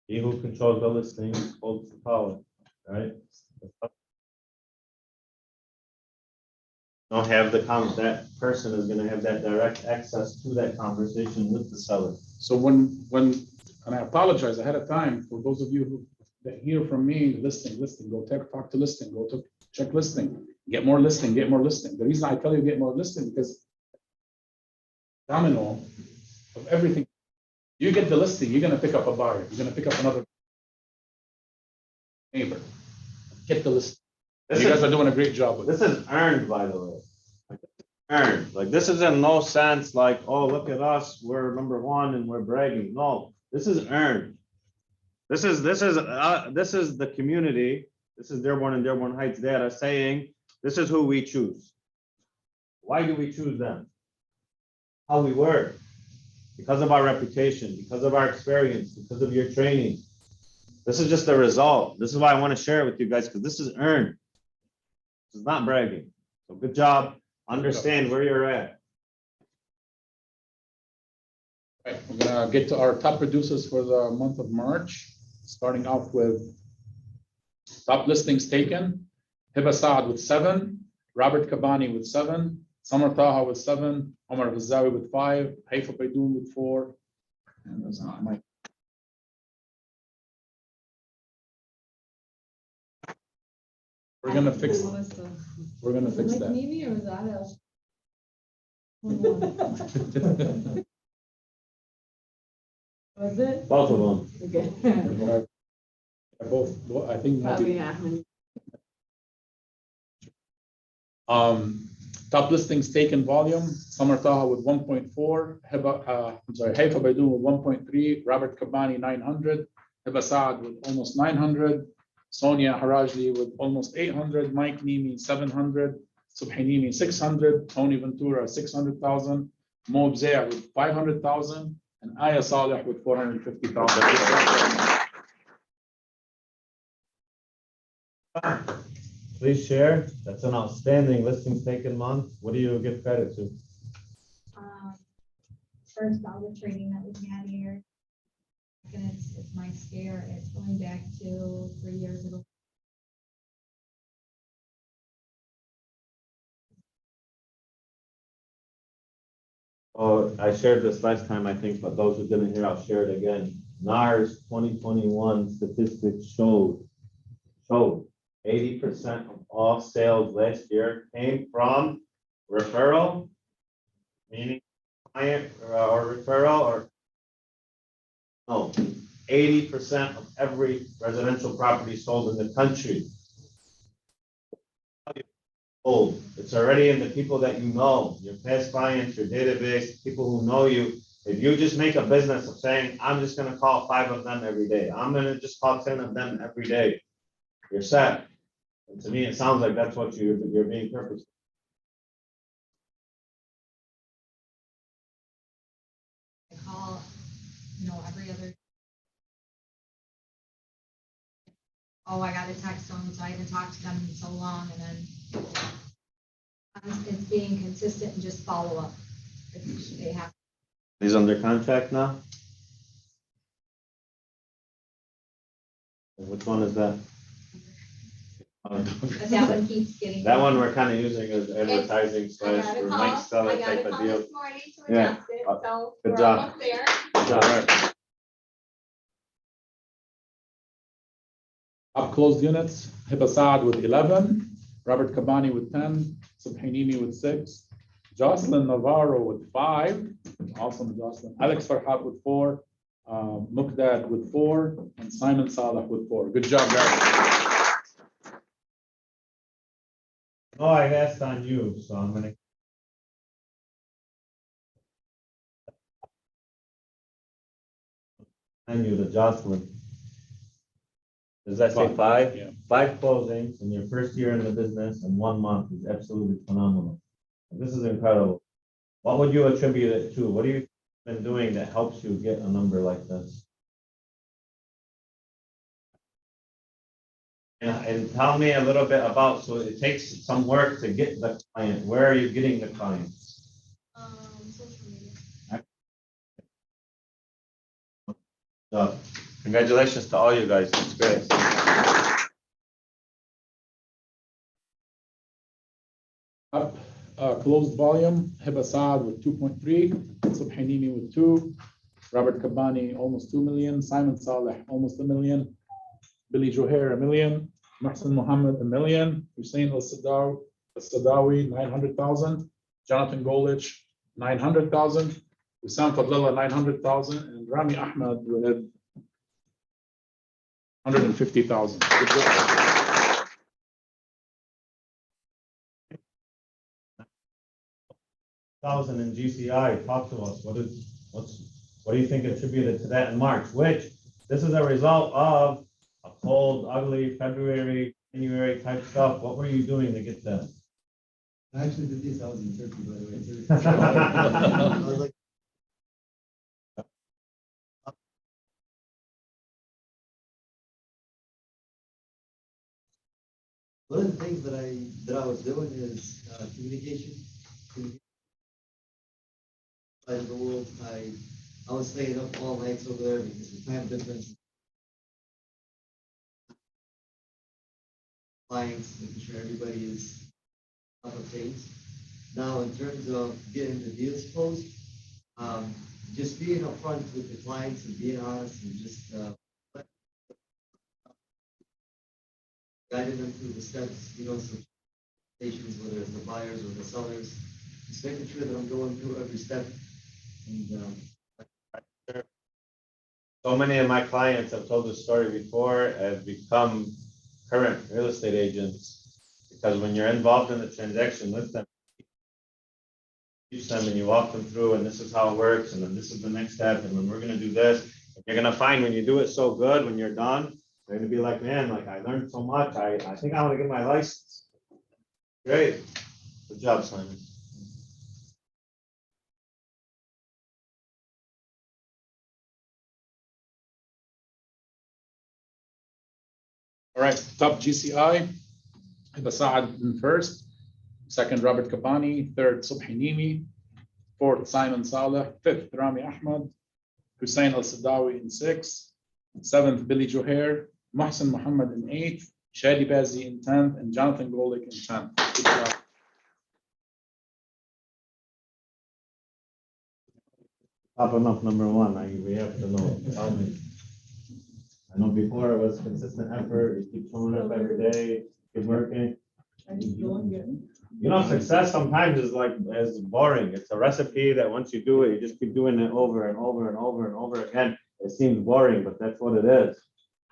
He who controls the listings holds the power, right? Don't have that person is going to have that direct access to that conversation with the seller. So and I apologize ahead of time for those of you that hear from me, listing, go talk to listing, go to check listing, get more listing. The reason I tell you get more listing because domino of everything. You get the listing, you're going to pick up a buyer, you're going to pick up another neighbor. Get the listing. You guys are doing a great job with this. This is earned, by the way. Earned. Like this is in no sense like, oh, look at us, we're number one and we're bragging. No, this is earned. This is the community. This is Dearborn and Dearborn Heights data saying this is who we choose. Why do we choose them? How we work. Because of our reputation, because of our experience, because of your training. This is just a result. This is why I want to share it with you guys because this is earned. This is not bragging. So good job. Understand where you're at. Right, we're gonna get to our top producers for the month of March, starting off with top listings taken. Hiba Saad with 7, Robert Kabani with 7, Samar Taha with 7, Omar Ghazawi with 5, Haifa Baidoun with 4, and that's not my. We're gonna fix that. Mimi or Zadel? Was it? Both of them. Okay. Both, I think. Probably, yeah. Top listings taken volume, Samar Taha with 1.4, Haifa Baidoun with 1.3, Robert Kabani 900, Hiba Saad with almost 900, Sonia Harajli with almost 800, Mike Nimi 700, Subhi Nimi 600, Tony Ventura 600,000, Mo Bzea with 500,000, and Aya Saleh with 450,000. Please share. That's an outstanding listings taken month. What do you give credit to? First, all the training that we had here. And it's my scare. It's going back to 3 years ago. Oh, I shared this last time, I think, but those who didn't hear, I'll share it again. NAR's 2021 statistics showed 80% of all sales last year came from referral, meaning client or referral, or no, 80% of every residential property sold in the country. Old. It's already in the people that you know, your past clients, your database, people who know you. If you just make a business of saying, I'm just gonna call 5 of them every day, I'm gonna just call 10 of them every day, you're set. And to me, it sounds like that's what you're being purposeful. I call, every other. Oh, I got a text them, so I haven't talked to them in so long, and then it's being consistent and just follow up. They have. He's under contract now? Which one is that? But that one keeps getting. That one we're kind of using as advertising slash I we got might a sell call, I it got type a of call deal. this morning to Yeah. adjust it, so Good we're job. almost there. Good job. Up closed units, Hiba Saad with 11, Robert Kabani with 10, Subhanini with 6, Jocelyn Navarro with 5, awesome Jocelyn, Alex Farhat with 4, Mukdad with 4, and Simon Saleh with 4. Good job, guys. No, I asked on you, so I'm gonna. And you, the Jocelyn. Does that say 5? Yeah. 5 closings in your first year in the business in 1 month is absolutely phenomenal. This is incredible. What would you attribute it to? What have you been doing that helps you get a number like this? And tell me a little bit about, so it takes some work to get the client. Where are you getting the clients? Social media. Congratulations to all you guys. It's great. Up closed volume, Hiba Saad with 2.3, Subhanini with 2, Robert Kabani almost 2 million, Simon Saleh almost 1 million, Billy Johair 1 million, Mohsen Mohammed 1 million, Hussein Al-Sadawi 900,000, Jonathan Golich 900,000, Wissam Fadlallah 900,000, and Rami Ahmed with 150,000. Good job. Thousand in GCI, talk to us. What do you think attributed to that in March? Which this is a result of a cold, ugly February, January type stuff. What were you doing to get that? I actually did this, I was in Turkey, by the way. I was like, one of the things that I was doing is communication. In the world, I was staying up all nights over there because the time difference. Clients, making sure everybody is up to date. Now, in terms of getting the deals closed, just being upfront with the clients and being honest and just guiding them through the steps, some stations, whether it's the buyers or the sellers, just making sure that I'm going through every step. And So many of my clients have told this story before, have become current real estate agents, because when you're involved in the transaction with them, teach them and you walk them through, and this is how it works, and then this is the next step, and then we're gonna do this. You're gonna find when you do it so good, when you're done, you're gonna be like, man, like I learned so much. I think I want to get my license. Great. Good job, Simon. All right, top GCI, Hiba Saad in first, second Robert Kabani, third Subhi Nimi, fourth Simon Saleh, fifth Rami Ahmed, Hussein Al-Sadawi in sixth, seventh Billy Johair, Mohsen Mohammed in eighth, Shadi Bazi in 10th, and Jonathan Golik in 10th. Good job. Top enough, number one. We have to know. Tell me. before it was consistent effort, you keep showing up every day, keep working. You know, success sometimes is like, is boring. It's a recipe that once you do it, you just keep doing it over and over and over and over again. It seems boring, but that's what it is.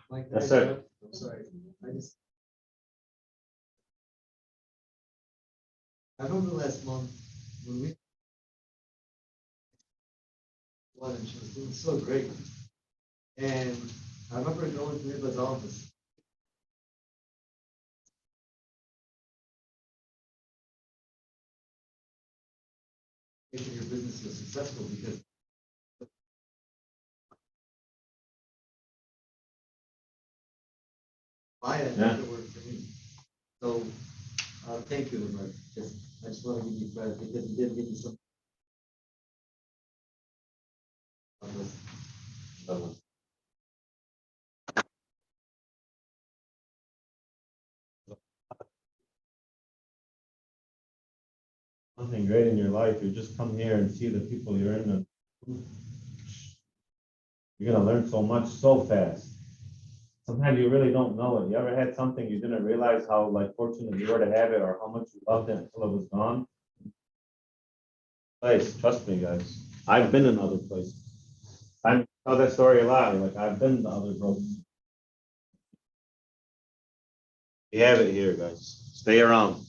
Like Yes, that, sir. I'm sorry, I remember last month when we and she was doing so great. And I remember going to Niba's office. Making your business so successful because buy it, Yeah. it worked for me. So, thank you, but I just want to give you credit because you did give me some. Something great in your life, you just come here and see the people you're in. You're gonna learn so much so fast. Sometimes you really don't know it. You ever had something you didn't realize how like fortunate you were to have it or how much you loved it until it was gone? Place, trust me, guys. I've been in other places. I tell that story a lot. Like I've been to other broken. You have it here, guys. Stay around.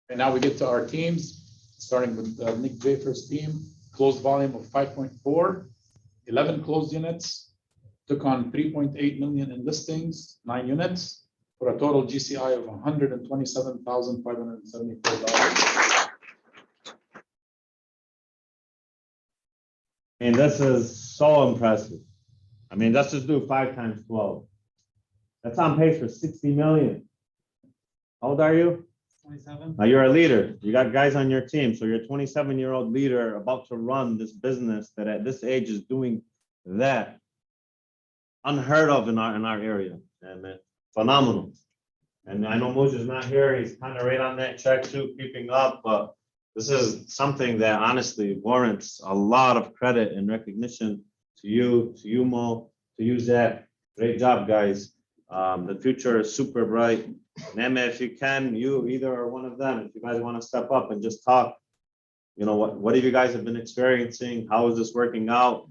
And now we get to our teams, starting with Nick Jafer's team, closed volume of 5.4, 11 closed units, took on 3.8 million in listings, 9 units, for a total GCI of $127,574. And this is so impressive. I mean, let's just do 5 times 12. That's on pace for 60 million. How old are you? 27. Now you're a leader. You got guys on your team. So you're a 27-year-old leader about to run this business that at this age is doing that. Unheard of in our area. Yeah, man. Phenomenal. And I know Moj is not here. He's kind of right on that track too, keeping up. But this is something that honestly warrants a lot of credit and recognition to you, Mo, to you, Zach. Great job, guys. The future is super bright. Neme, if you can, you either or one of them, if you guys want to step up and just talk, you know, what have you guys have been experiencing? How is this working out?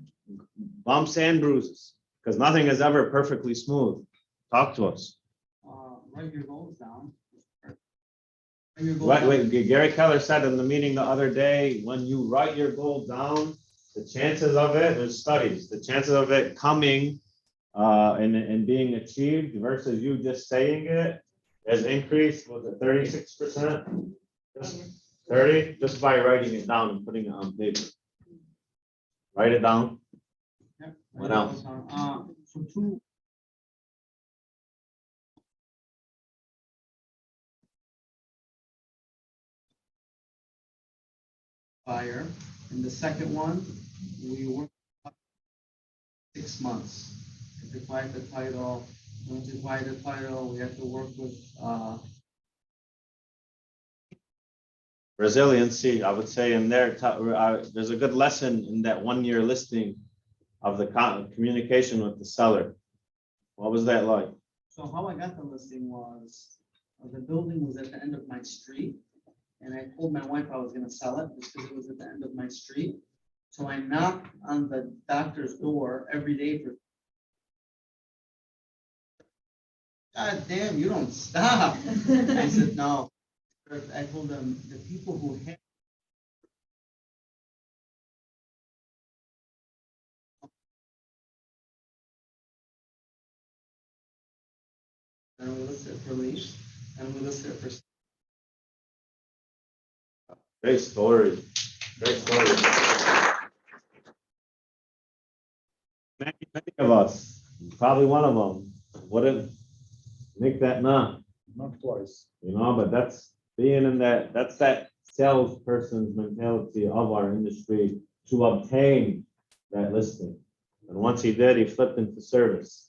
Bumps and bruises, because nothing is ever perfectly smooth. Talk to us. Write your goals down. Write your goals down. Wait, Gary Keller said in the meeting the other day, when you write your goal down, the chances of it, there's studies, the chances of it coming and being achieved versus you just saying it has increased, was it 36%? 30, just by writing it down and putting it on paper. Write it down. Yep. What else? So 2. Fire, and the second one, we worked 6 months to acquire the title. Once you acquire the title, we have to work with, Resiliency, I would say in there, there's a good lesson in that 1-year listing of the communication with the seller. What was that like? so how I got the listing was, the building was at the end of my street. And I told my wife I was gonna sell it just because it was at the end of my street. So I knocked on the doctor's door every day for. God damn, you don't stop. I said, no. I told them, the people who have. And we list it for lease, and we list it for. Great story. Great story. Many of us, probably one of them, wouldn't make that not, Not twice. you know, but that's being in that's that salesperson's mentality of our industry to obtain that listing. And once he did, he flipped into service.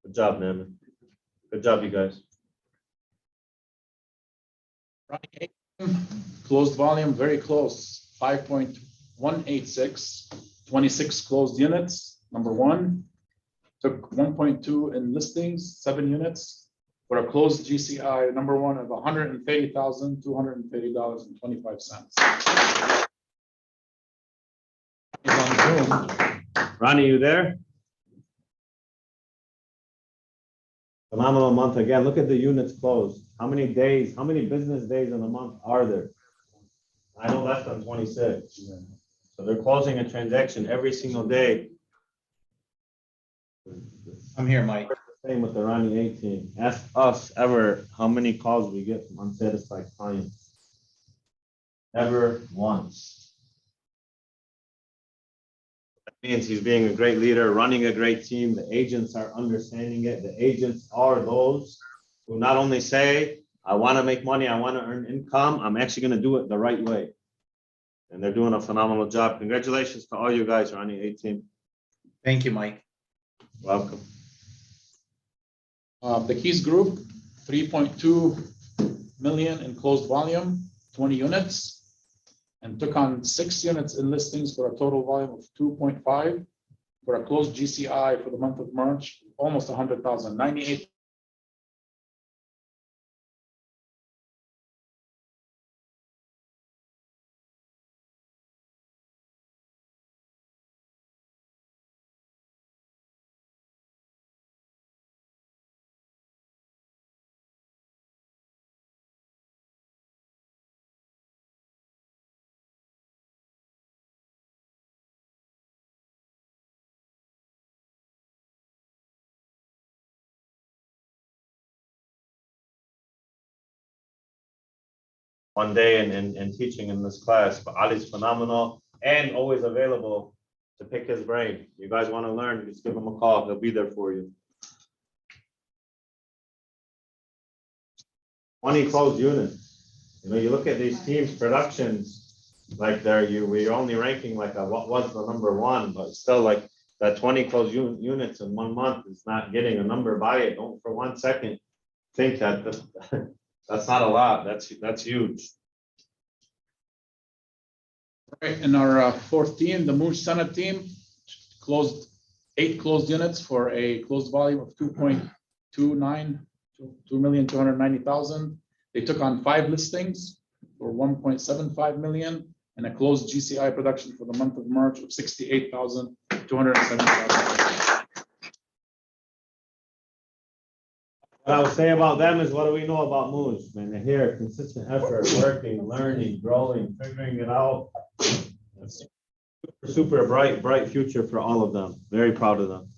Good job, man. Good job, you guys. Closed volume, very close, 5.186, 26 closed units, number one. Took 1.2 in listings, 7 units, for a closed GCI, number one, of $130,230.25. He's on Zoom. Ronnie, you there? Phenomenal month again. Look at the units closed. How many days, how many business days in a month are there? I know less than 26. So they're closing a transaction every single day. I'm here, Mike. Same with the Ronnie 18. Ask us ever how many calls we get from unsatisfied clients. Ever once. That means he's being a great leader, running a great team. The agents are understanding it. The agents are those who not only say, I want to make money, I want to earn income, I'm actually going to do it the right way. And they're doing a phenomenal job. Congratulations to all you guys, Ronnie 18. Thank you, Mike. Welcome. The Keys Group, 3.2 million in closed volume, 20 units, and took on 6 units in listings for a total volume of 2.5, for a closed GCI for the month of March, almost 100,000, 98. One day and teaching in this class, but Ali's phenomenal and always available to pick his brain. You guys want to learn, just give him a call. He'll be there for you. 20 closed units. You know, you look at these teams' productions, like we're only ranking like what was the number one, but still like that 20 closed units in 1 month is not getting a number by it. Don't for 1 second think that that's not a lot. That's huge. Right, in our fourth team, the Moose Senate team, closed 8 closed units for a closed volume of 2.290,000. They took on 5 listings for 1.75 million and a closed GCI production for the month of March of 68,270. What I would say about them is, what do we know about Moose? Man, they're here, consistent effort, working, learning, growing, figuring it out. Super bright future for all of them. Very proud of them.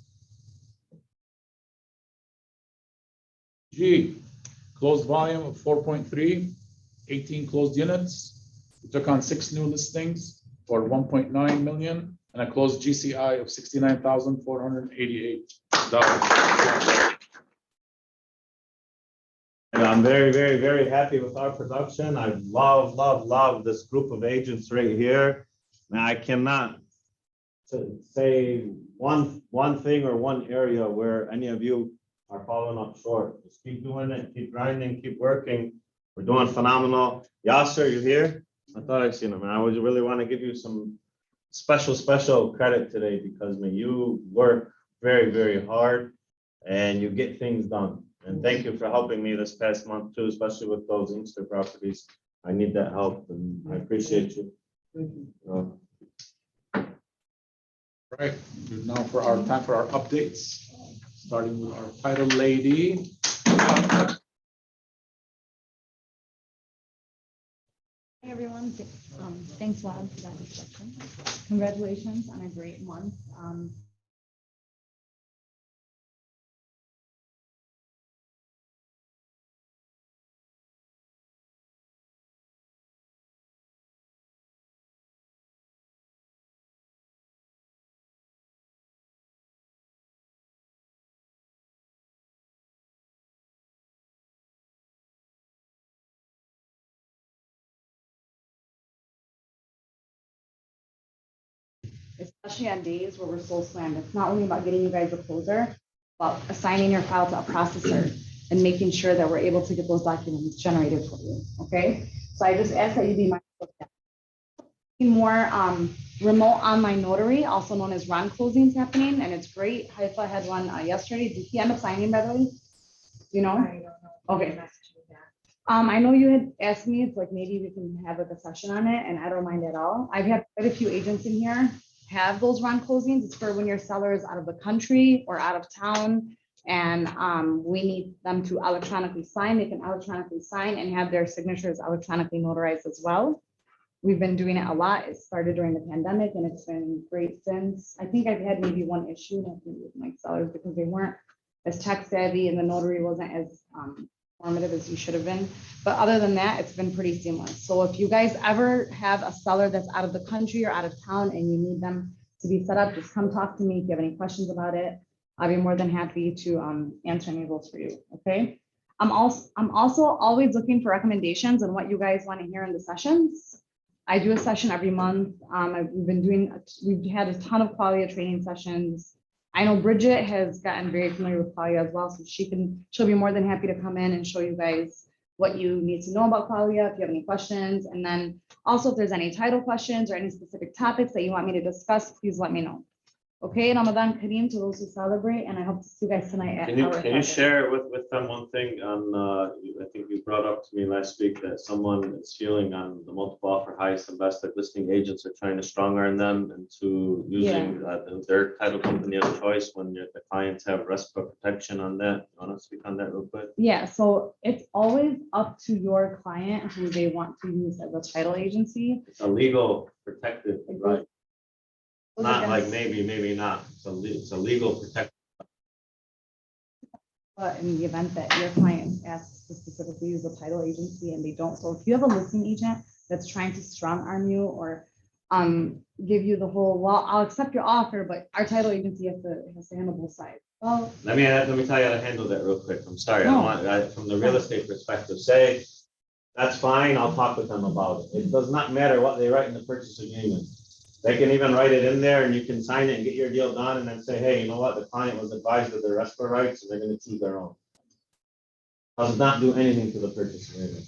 G, closed volume of 4.3, 18 closed units. We took on 6 new listings for 1.9 million and a closed GCI of $69,488. And I'm very happy with our production. I love this group of agents right here. And I cannot say one thing or one area where any of you are falling up short. Just keep doing it, keep grinding, keep working. We're doing phenomenal. Yasser, you here? I thought I'd seen him, and I would really want to give you some special credit today, because man, you work very hard and you get things done. And thank you for helping me this past month too, especially with those Inkster properties. I need that help, and I appreciate you. Right, now for our time for our updates, starting with our title lady. Hey everyone, thanks Vlad for that introduction. Congratulations on a great month. Especially on days where we're so slammed. It's not only about getting you guys a closer, but assigning your file to a processor. and making sure that we're able to get those documents generated for you, okay? So I just ask that you be mindful of that. More remote online notary, also known as RON closings happening, and it's great. Haifa had one yesterday. Did he end up signing, by the way? You know? I don't know. Okay. Message me back. I know you had asked me, it's like maybe we can have like a session on it, and I don't mind at all. I've had quite a few agents in here have those RON closings. It's for when your seller is out of the country or out of town, and we need them to electronically sign. They can electronically sign and have their signatures electronically notarized as well. We've been doing it a lot. It started during the pandemic, and it's been great since. I think I've had maybe one issue with my sellers because they weren't as tech savvy and the notary wasn't as formative as you should have been. But other than that, it's been pretty seamless. So if you guys ever have a seller that's out of the country or out of town and you need them to be set up, just come talk to me. If you have any questions about it, I'll be more than happy to answer any of those for you, okay? I'm also always looking for recommendations on what you guys want to hear in the sessions. I do a session every month. We've had a ton of Qualia training sessions. I know Bridget has gotten very familiar with Qualia as well, so she'll be more than happy to come in and show you guys what you need to know about Qualia if you have any questions. And then also if there's any title questions or any specific topics that you want me to discuss, please let me know. Okay, Ramadan Kareem to those who celebrate, and I hope to see you guys tonight at Can you our share with them one thing on, I think you brought up to me last week that someone is feeling on the multiple offer highest and best listing agents are trying to strong arm them into using their title company of choice when the clients have RESPA protection on that. You want to speak on that real quick? Yeah, so it's always up to your client who they want to use as a title agency. It's a legal protected, right? Goes Not like against- maybe not. It's a legal protected. But in the event that your client asks to specifically use a title agency and they don't, so if you have a listing agent that's trying to strong arm you or give you the whole, well, I'll accept your offer, but our title agency has to handle both sides. Well, Let me tell you how to handle that real quick. I'm sorry. No. From the real estate perspective, say, that's fine. I'll talk with them about it. It does not matter what they write in the purchase agreement. They can even write it in there and you can sign it and get your deal done and then say, hey, you know what? The client was advised of their RESPA rights and they're going to choose their own. Does not do anything to the purchase agreement.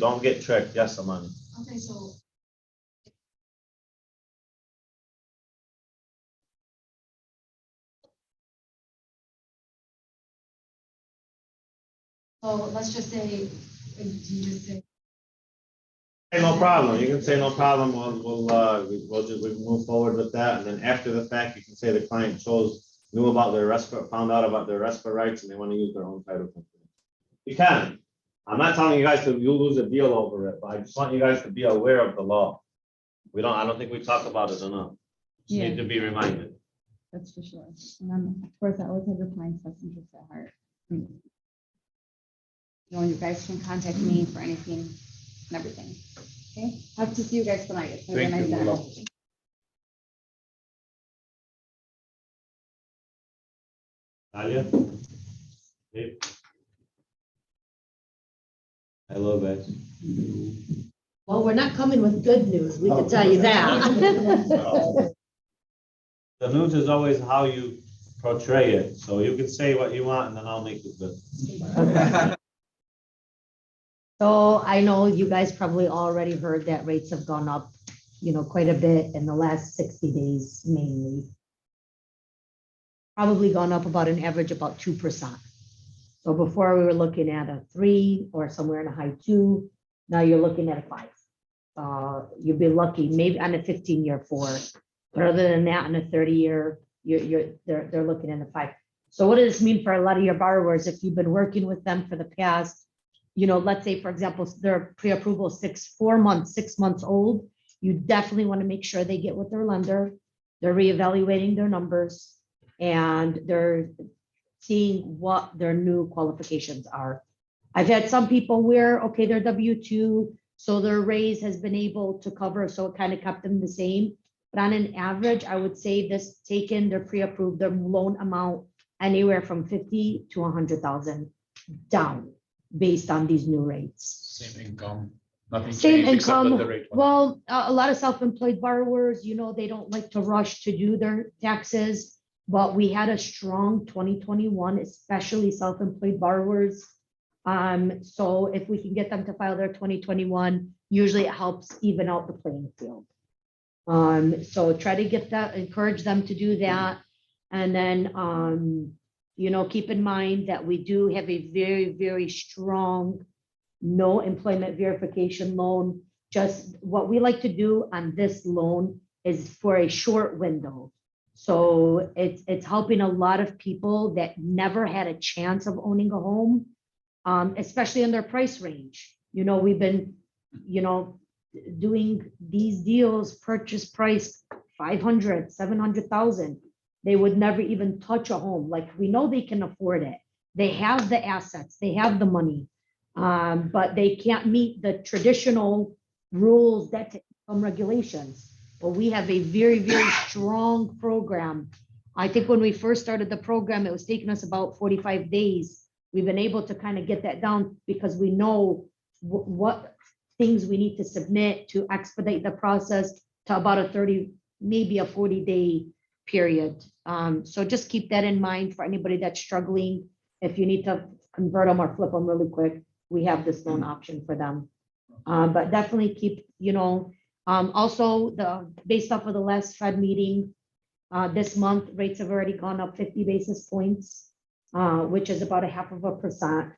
Don't get tricked. Yes, Amani. Okay, so. So let's just say, you just say, Hey, no problem. You can say no problem. We'll move forward with that. And then after the fact, you can say the client knew about their RESPA, found out about their RESPA rights and they want to use their own title company. You can. I'm not telling you guys you'll lose a deal over it, but I just want you guys to be aware of the law. I don't think we talk about it enough. Just need to be reminded. that's for sure. And then, of course, I always have your client's best interest at heart. You know, you guys can contact me for anything and everything. Okay, hope to see you guys tonight. It's gonna be a Thank nice you. day. Talia? Dave? Hello, guys. Well, we're not coming with good news, we can tell you that. The news is always how you portray it. So you can say what you want and then I'll make it good. So I know you guys probably already heard that rates have gone up, quite a bit in the last 60 days mainly. Probably gone up about an average about 2%. So before we were looking at a 3 or somewhere in a high 2, now you're looking at a 5. You'd be lucky maybe on a 15-year 4, but other than that, on a 30-year, they're looking at a 5. So what does this mean for a lot of your borrowers if you've been working with them for the past? Let's say, for example, their pre-approval is 6 months old. You definitely want to make sure they get with their lender. They're reevaluating their numbers and they're seeing what their new qualifications are. I've had some people where, okay, they're W-2, so their raise has been able to cover, so it kind of kept them the same. But on an average, I would say this taken their pre-approved, their loan amount anywhere from 50 to 100,000 down based on these new rates. Same income, nothing Same changed except that income. the rate went up. Well, a lot of self-employed borrowers, they don't like to rush to do their taxes. but we had a strong 2021, especially self-employed borrowers. So if we can get them to file their 2021, usually it helps even out the playing field. So try to get that, encourage them to do that. And then, you know, keep in mind that we do have a very, very strong no employment verification loan. Just what we like to do on this loan is for a short window. So it's helping a lot of people that never had a chance of owning a home, especially in their price range. You know, we've been, you know, doing these deals, purchase price 500, 700,000. They would never even touch a home. Like, we know they can afford it. They have the assets, they have the money, but they can't meet the traditional rules, that income regulations. But we have a very, very strong program. I think when we first started the program, it was taking us about 45 days. We've been able to kind of get that down because we know what things we need to submit to expedite the process to about a 30, maybe a 40-day period. So just keep that in mind for anybody that's struggling. If you need to convert them or flip them really quick, we have this loan option for them. But definitely keep, you know, also based off of the last Fed meeting, this month, rates have already gone up 50 basis points, which is about 0.5%.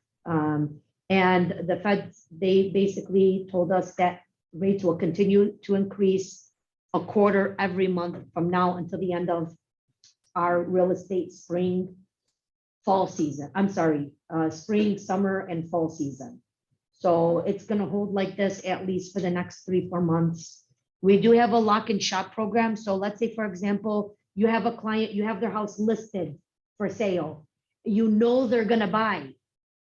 And the Fed, they basically told us that rates will continue to increase a quarter every month from now until the end of our real estate fall season. I'm sorry, spring, summer, and fall season. So it's gonna hold like this at least for the next 3-4 months. We do have a lock and shop program. So let's say, for example, you have a client, you have their house listed for sale. You know they're gonna buy.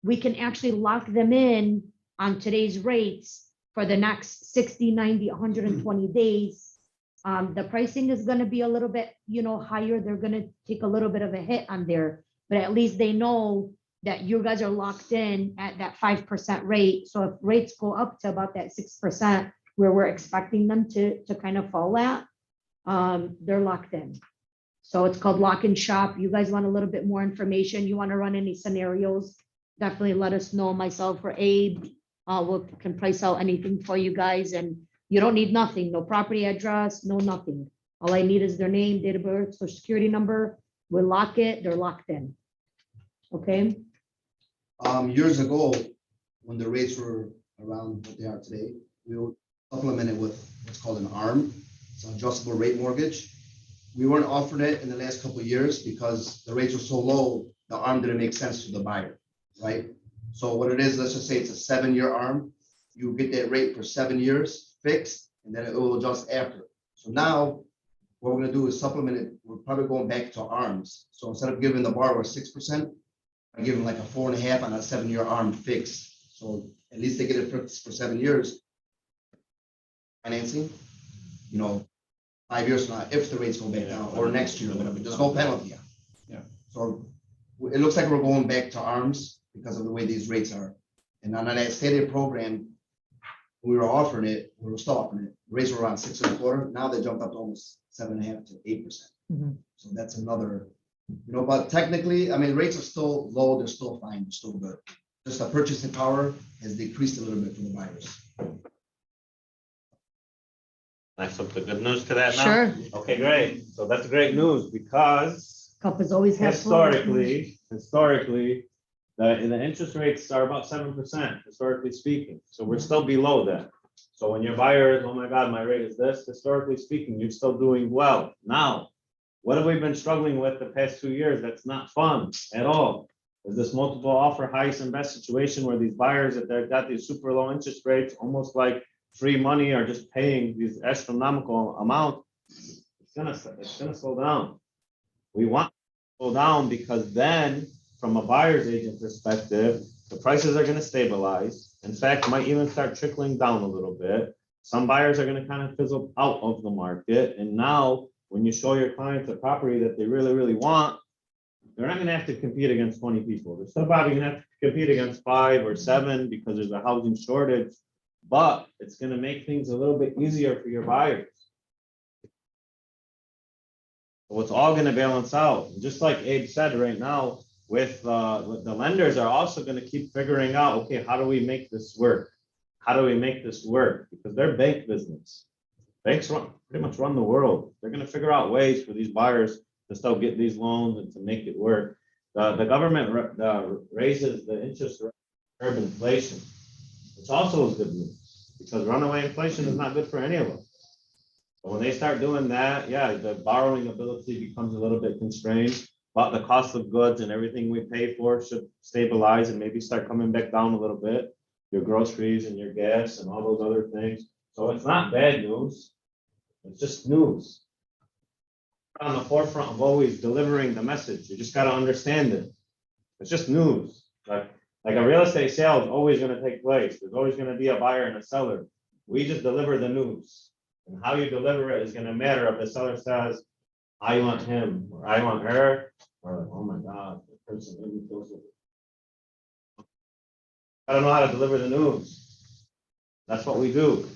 We can actually lock them in on today's rates for the next 60, 90, 120 days. The pricing is gonna be a little bit, you know, higher. They're gonna take a little bit of a hit on there, but at least they know that you guys are locked in at that 5% rate. So if rates go up to about that 6% where we're expecting them to kind of fall at, they're locked in. So it's called lock and shop. You guys want a little bit more information? You want to run any scenarios? Definitely let us know. Myself or Abe, we can price out anything for you guys, and you don't need nothing, no property address, no nothing. All I need is their name, date of birth, social security number. We'll lock it, they're locked in. Okay? Years ago, when the rates were around what they are today, we were supplemented with what's called an ARM, it's an adjustable rate mortgage. We weren't offering it in the last couple of years because the rates were so low, the ARM didn't make sense to the buyer, right? So what it is, let's just say it's a 7-year ARM. You get that rate for 7 years fixed, and then it will adjust after. So now what we're gonna do is supplement it. We're probably going back to ARMs. So instead of giving the borrower 6%, I give them like a 4.5 on a 7-year ARM fix. So at least they get it fixed for 7 years. Financing, you know, 5 years from now, if the rates go back down, or next year, whatever, there's no penalty. Yeah. So it looks like we're going back to ARMs because of the way these rates are. And on that stated program, we were offering it, we were still offering it. Rates were around 6.25. Now they jumped up to almost 7.5 to 8%. Mhm. So that's another, you know, but technically, I mean, rates are still low, they're still fine, they're still good. Just the purchasing power has decreased a little bit for the buyers. Nice, some good news to that now? Sure. Okay, great. So that's great news because Couples always have. historically, the interest rates are about 7%, historically speaking. So we're still below that. So when your buyer is, oh my God, my rate is this, historically speaking, you're still doing well. Now, what have we been struggling with the past 2 years? That's not fun at all. Is this multiple offer highest and best situation where these buyers, that they've got these super low interest rates, almost like free money, are just paying these astronomical amount. It's gonna slow down. We want to slow down because then, from a buyer's agent perspective, the prices are gonna stabilize. In fact, might even start trickling down a little bit. Some buyers are gonna kind of fizzle out of the market. And now, when you show your clients a property that they really, really want, they're not gonna have to compete against 20 people. They're still probably gonna have to compete against 5 or 7 because there's a housing shortage, but it's gonna make things a little bit easier for your buyers. So it's all gonna balance out. And just like Abe said right now, with the lenders are also gonna keep figuring out, okay, how do we make this work? How do we make this work? Because they're bank business. Banks pretty much run the world. They're gonna figure out ways for these buyers to still get these loans and to make it work. The government raises the interest rate curb inflation, which also is good news, because runaway inflation is not good for any of us. But when they start doing that, yeah, the borrowing ability becomes a little bit constrained, but the cost of goods and everything we pay for should stabilize and maybe start coming back down a little bit. Your groceries and your gas and all those other things. So it's not bad news. It's just news. On the forefront of always delivering the message. You just got to understand it. It's just news. Like a real estate sale is always going to take place. There's always going to be a buyer and a seller. We just deliver the news. And how you deliver it is going to matter if the seller says, I want him, or I want her, or oh my God, the person really feels it. I don't know how to deliver the news. That's what we do.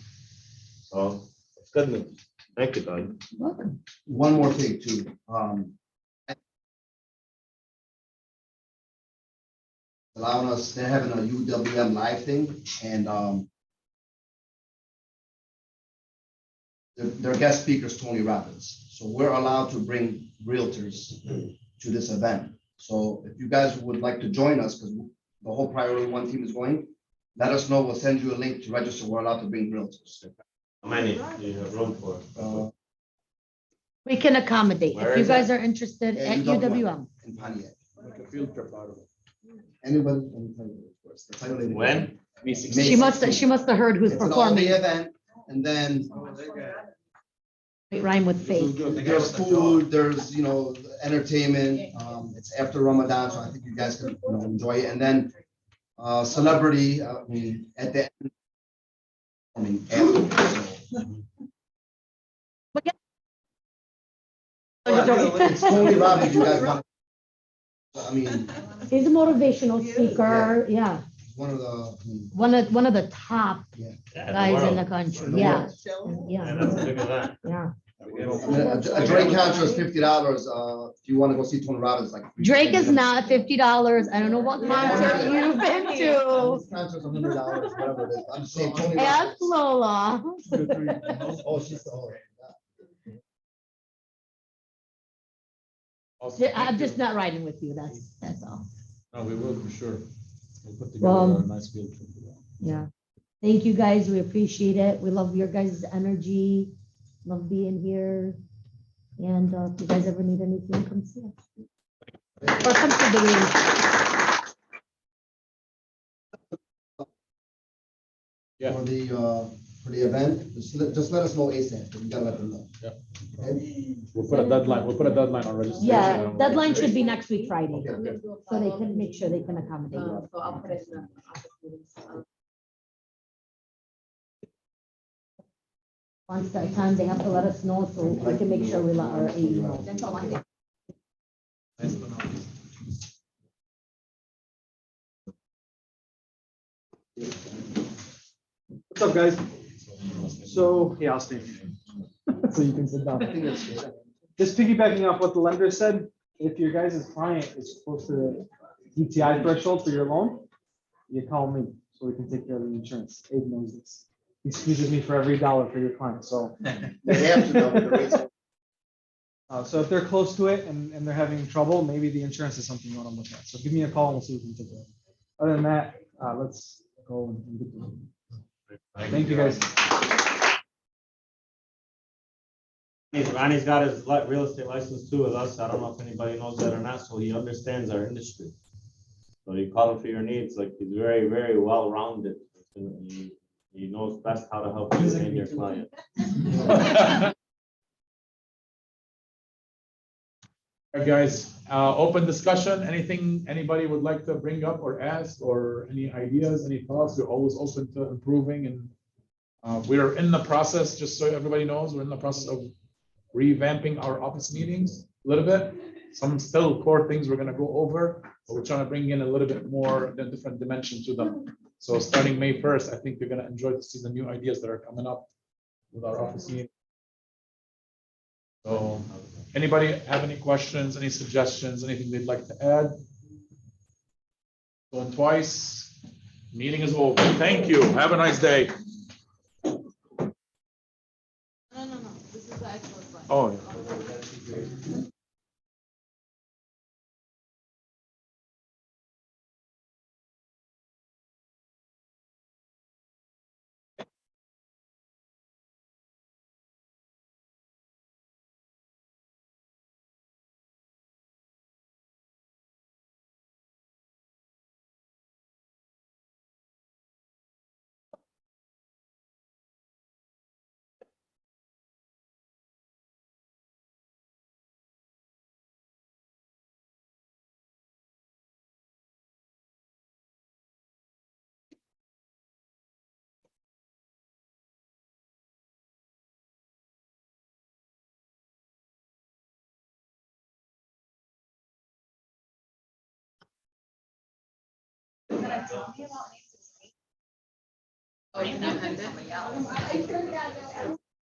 So it's good news. Thank you, Doug. One more thing too. Allowing us, they're having a UWM live thing, and their guest speaker is Tony Robbins. So we're allowed to bring realtors to this event. So if you guys would like to join us, because the whole Priority One team is going, let us know. We'll send you a link to register. We're allowed to bring realtors. How many do you have room for? We can accommodate. Where If you is guys it? are interested Yeah, at UWM. In Pontiac. Like a field trip out of it. Anybody? Let me tell you first. The title lady- When? May She must 16th. have heard who's It's an performing. all-day event, and then Rhyme with faith. there's food, there's, entertainment. It's after Ramadan, so I think you guys can enjoy it. And then celebrity, at the end. It's Tony Robbins, you guys want. He's a motivational speaker. Yeah. One of the, One of the top guys in the country. Yeah. Yeah, that's a Yeah. big event. Yeah. a drink counter is $50. If you want to go see Tony Robbins, like. Drake is not $50. I don't know what concert you've been to. This concert's $100, whatever it is. I'm just saying Tony Ask Robbins. Lola. Oh, she's, Awesome. I'm just not riding with you. That's all. No, we will for sure. We'll put Well, together a nice field trip. Yeah. Thank you guys. We appreciate it. We love your guys' energy. Love being here. And if you guys ever need anything, come see us. Or come to the room. Yeah. For the event, just let us know ASAP, but you gotta let them know. Yeah. Okay? We'll put a deadline on registration. Yeah, deadline should be next week, Friday. Okay. So they can make sure they can accommodate. So I'll put it in the office meetings. Once that time, they have to let us know so we can make sure we let our AE know. Until Monday. What's up, guys? So, yeah, I'll stay here. So you can sit down. Just piggybacking off what the lender said, if your guys' client is close to the DTI threshold for your loan, you call me so we can take care of the insurance. Abe knows this. He squeezes me for every dollar for your client, so. They have to know what the rates are. So if they're close to it and they're having trouble, maybe the insurance is something you want to look at. So give me a call and we'll see what we can take care of. Other than that, let's go and get to it. Thank you, guys. Ronnie's got his real estate license too with us. I don't know if anybody knows that or not, so he understands our industry. So you call him for your needs, like he's very, very well-rounded. He knows best how to help you and your client. All right, guys, open discussion. Anything anybody would like to bring up or ask, or any ideas, any thoughts? We're always open to improving, and we're in the process, just so everybody knows, we're in the process of revamping our office meetings a little bit. Some still core things we're gonna go over, but we're trying to bring in a little bit more, a different dimension to them. So starting May 1st, I think you're gonna enjoy to see the new ideas that are coming up with our office meeting. So Anybody have any questions, any suggestions, anything they'd like to add? Going twice. Meeting is over. Thank you. Have a nice day. No, this is the actual slide. Oh, yeah. Oh, you're not gonna do it?